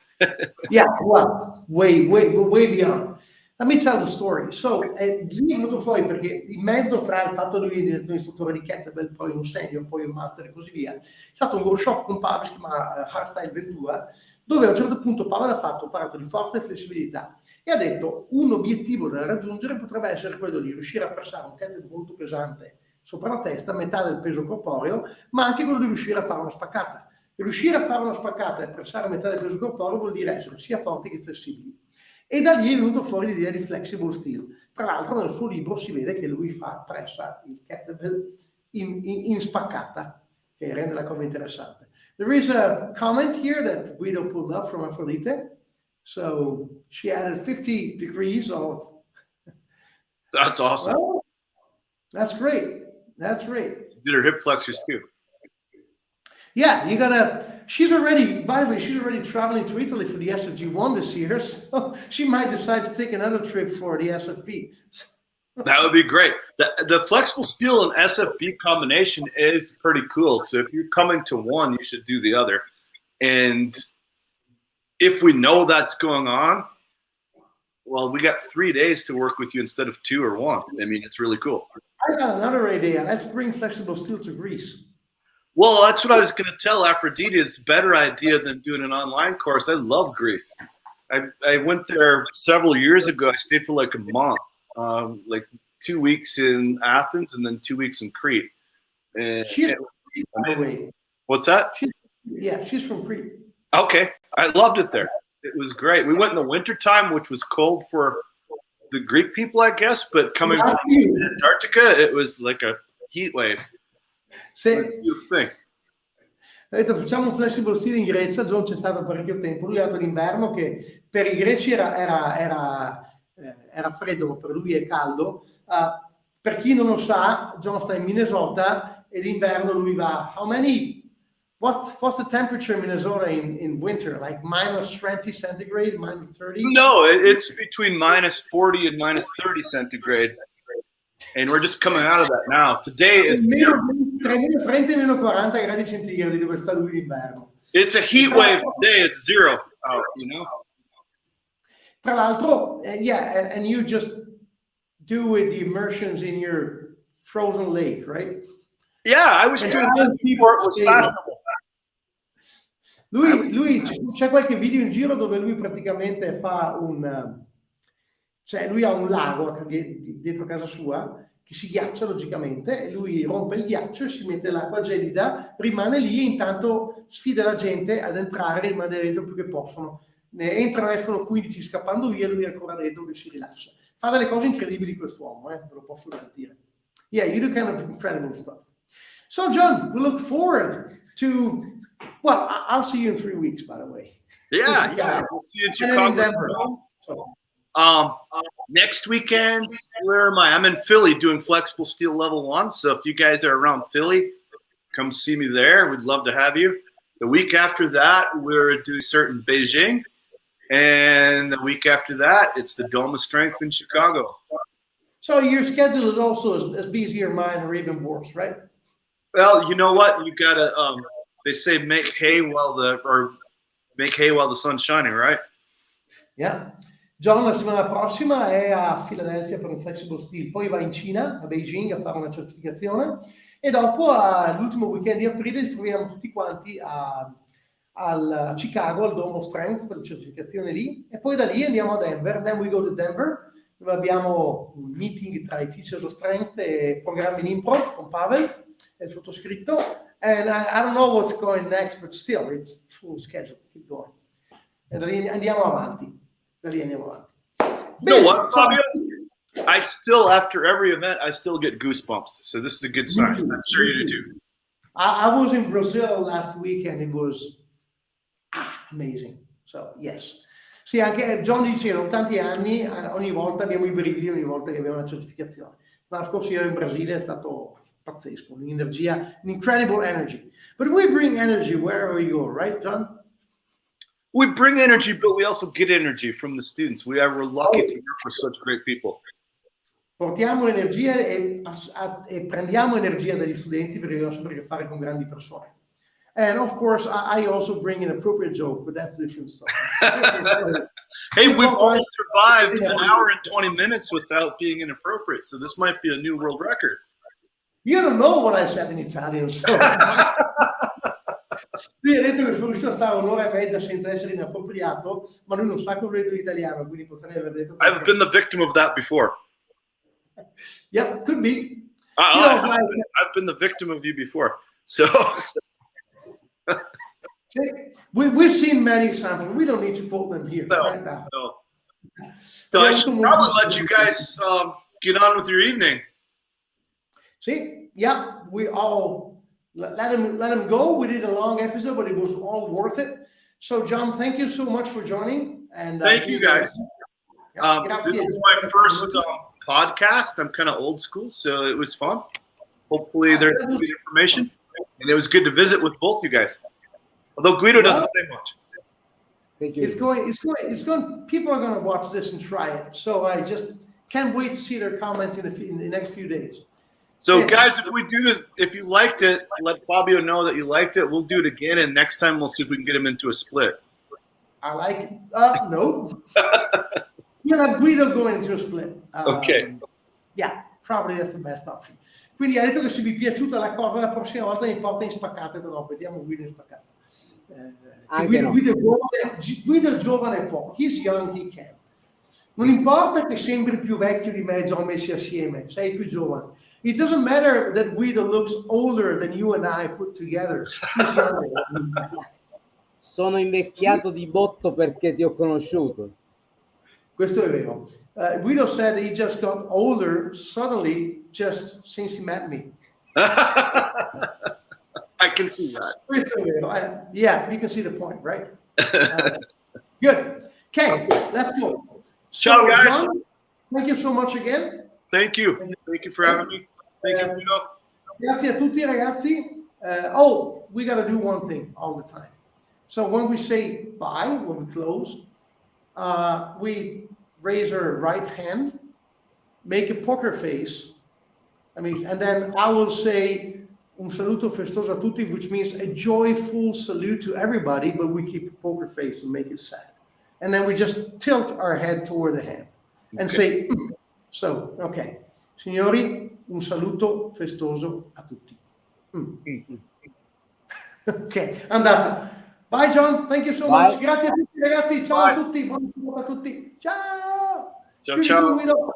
Yeah, well, way beyond. Let me tell the story. So, lui è venuto fuori perché in mezzo tra il fatto che lui è diventato un istruttore di kettlebell, poi un senior, poi un master e così via, è stato un workshop con Pavel, si chiama Hardstyle Ventura, dove a un certo punto Pavel ha parlato di forza e flessibilità, e ha detto: un obiettivo da raggiungere potrebbe essere quello di riuscire a pressare un kettlebell molto pesante sopra la testa, metà del peso corporeo, ma anche quello di riuscire a fare una spaccata. Riuscire a fare una spaccata e pressare metà del peso corporeo vuol dire essere sia forti che flessibili. E da lì è venuto fuori l'idea di flexible steel. Tra l'altro nel suo libro si vede che lui pressa il kettlebell in spaccata, che rende la cosa interessante. There is a comment here that Guido pulled up from Aphrodite. So she added 50 degrees of... That's awesome. Well, that's great. That's great. She did her hip flexors too. Yeah, she's already traveling to Italy for the SFGI this year, so she might decide to take another trip for the SFB. That would be great. The flexible steel and SFB combination is pretty cool. So if you're coming to one, you should do the other. And if we know that's going on, well, we got 3 days to work with you instead of 2 or 1. I mean, it's really cool. I got another idea. Let's bring flexible steel to Greece. Well, that's what I was going to tell Aphrodite. It's a better idea than doing an online course. I love Greece. I went there several years ago. I stayed for like a month, like 2 weeks in Athens and then 2 weeks in Crete. And she's from Crete, by the way. What's that? She's from Crete. Okay. I loved it there. It was great. We went in the wintertime, which was cold for the Greek people, I guess, but coming from Antarctica, it was like a heat wave. Se facciamo un flexible steel in Grecia, John c'è stato parecchio tempo, lui è andato l'inverno che per i greci era freddo, ma per lui è caldo. Per chi non lo sa, John sta in Minnesota e d'inverno lui va. What's the temperature in Minnesota in winter? Like -20 centigrade, -30? No, it's between -40 and -30 centigrade. And we're just coming out of that now. Today it's -30 e -40 gradi centigradi dove sta lui d'inverno. It's a heat wave today. It's 0 out, you know. Tra l'altro, yeah, and you just do with the immersions in your frozen lake, right? Yeah, I was doing that before it was fashionable. Lui c'è qualche video in giro dove lui praticamente fa cioè lui ha un lago dietro casa sua che si ghiaccia logicamente, e lui rompe il ghiaccio e si mette l'acqua gelida, rimane lì e intanto sfida la gente ad entrare e rimanere dentro più che possono. Ne entrano, escono 15 scappando via, lui è ancora dentro che si rilassa. Fa delle cose incredibili quest'uomo, ve lo posso garantire. Yeah, you do kind of incredible stuff. So John, we look forward to, well, I'll see you in 3 weeks, by the way. Yeah, we'll see you in Chicago. Next weekend, where am I? I'm in Philly doing flexible steel level 1. So if you guys are around Philly, come see me there. We'd love to have you. The week after that, we're doing certain Beijing. And the week after that, it's the Dome of Strength in Chicago. So your schedule is also as busy as mine, or even worse, right? Well, you know what? You gotta. They say make hay while the sun's shining, right? Yeah. John la settimana prossima è a Philadelphia per un Flexible Steel, poi va in Cina, a Beijing, a fare una certificazione, e dopo l'ultimo weekend di aprile ci troviamo tutti quanti a Chicago, al Dome of Strength, per la certificazione lì, e poi da lì andiamo a Denver. Then we go to Denver, dove abbiamo un meeting tra i Teachers of Strength e programmi in improv con Pavel e il sottoscritto, and I don't know what's going next, but still it's full schedule, keep going. E da lì andiamo avanti. You know what, Fabio? I still, after every event, I still get goosebumps. So this is a good sign. I'm sure you do too. I was in Brazil last week and it was amazing. So yes. Sì, anche John diceva, tanti anni, ogni volta abbiamo i brividi, ogni volta che abbiamo una certificazione. L'anno scorso io ero in Brasile, è stato pazzesco, un'energia, an incredible energy. But we bring energy wherever we go, right, John? We bring energy, but we also get energy from the students. We're lucky to work for such great people. Portiamo energia e prendiamo energia dagli studenti, perché abbiamo sempre a che fare con grandi persone. And of course, I also bring an appropriate joke, but that's different stuff. Hey, we've all survived an hour and 20 minutes without being inappropriate, so this might be a new world record. You don't know what I said in Italian, so... Lui ha detto che sono riuscito a stare un'ora e mezza senza essere inappropriato, ma lui non sa come detto in italiano, quindi potrei aver detto... I've been the victim of that before. Yeah, could be. I've been the victim of you before. So... We've seen many examples. We don't need to quote them here right now. No. So I should probably let you guys get on with your evening. See, yeah, we all... Let him go. We did a long episode, but it was all worth it. So, John, thank you so much for joining. And thank you, guys. This is my first podcast. I'm kind of old school, so it was fun. Hopefully, there's good information, and it was good to visit with both you guys. Although Guido doesn't say much. Thank you. It's going. People are going to watch this and try it. So I just can't wait to see their comments in the next few days. So, guys, if we do this, if you liked it, let Fabio know that you liked it. We'll do it again, and next time we'll see if we can get him into a split. I like it. No. We'll have Guido going into a split. Okay. Yeah, probably that's the best option. Quindi ha detto che se vi è piaciuta la cosa, la prossima volta mi porta in spaccato, che no, vediamo Guido in spaccato. Guido è giovane può. He's young, he can. Non importa che sembri più vecchio di me, John, messi assieme, sei più giovane. It doesn't matter that Guido looks older than you and I put together. Sono invecchiato di botto perché ti ho conosciuto. Questo è vero. Guido said he just got older suddenly just since he met me. I can see that. Questo è vero. Yeah, you can see the point, right? Good. Okay, let's go. Ciao, guys. John, thank you so much again. Thank you. Thank you for having me. Thank you, Guido. Grazie a tutti, ragazzi. We got to do one thing all the time. So when we say bye, when we close, we raise our right hand, make a poker face. And then I will say un saluto festoso a tutti, which means a joyful salute to everybody, but we keep a poker face to make it sad. And then we just tilt our head toward the hand and say, so, ok. Signori, un saluto festoso a tutti. Ok, andate. Bye John, thank you so much. Grazie a tutti ragazzi, ciao a tutti, buona giornata a tutti. Ciao. Ciao ciao.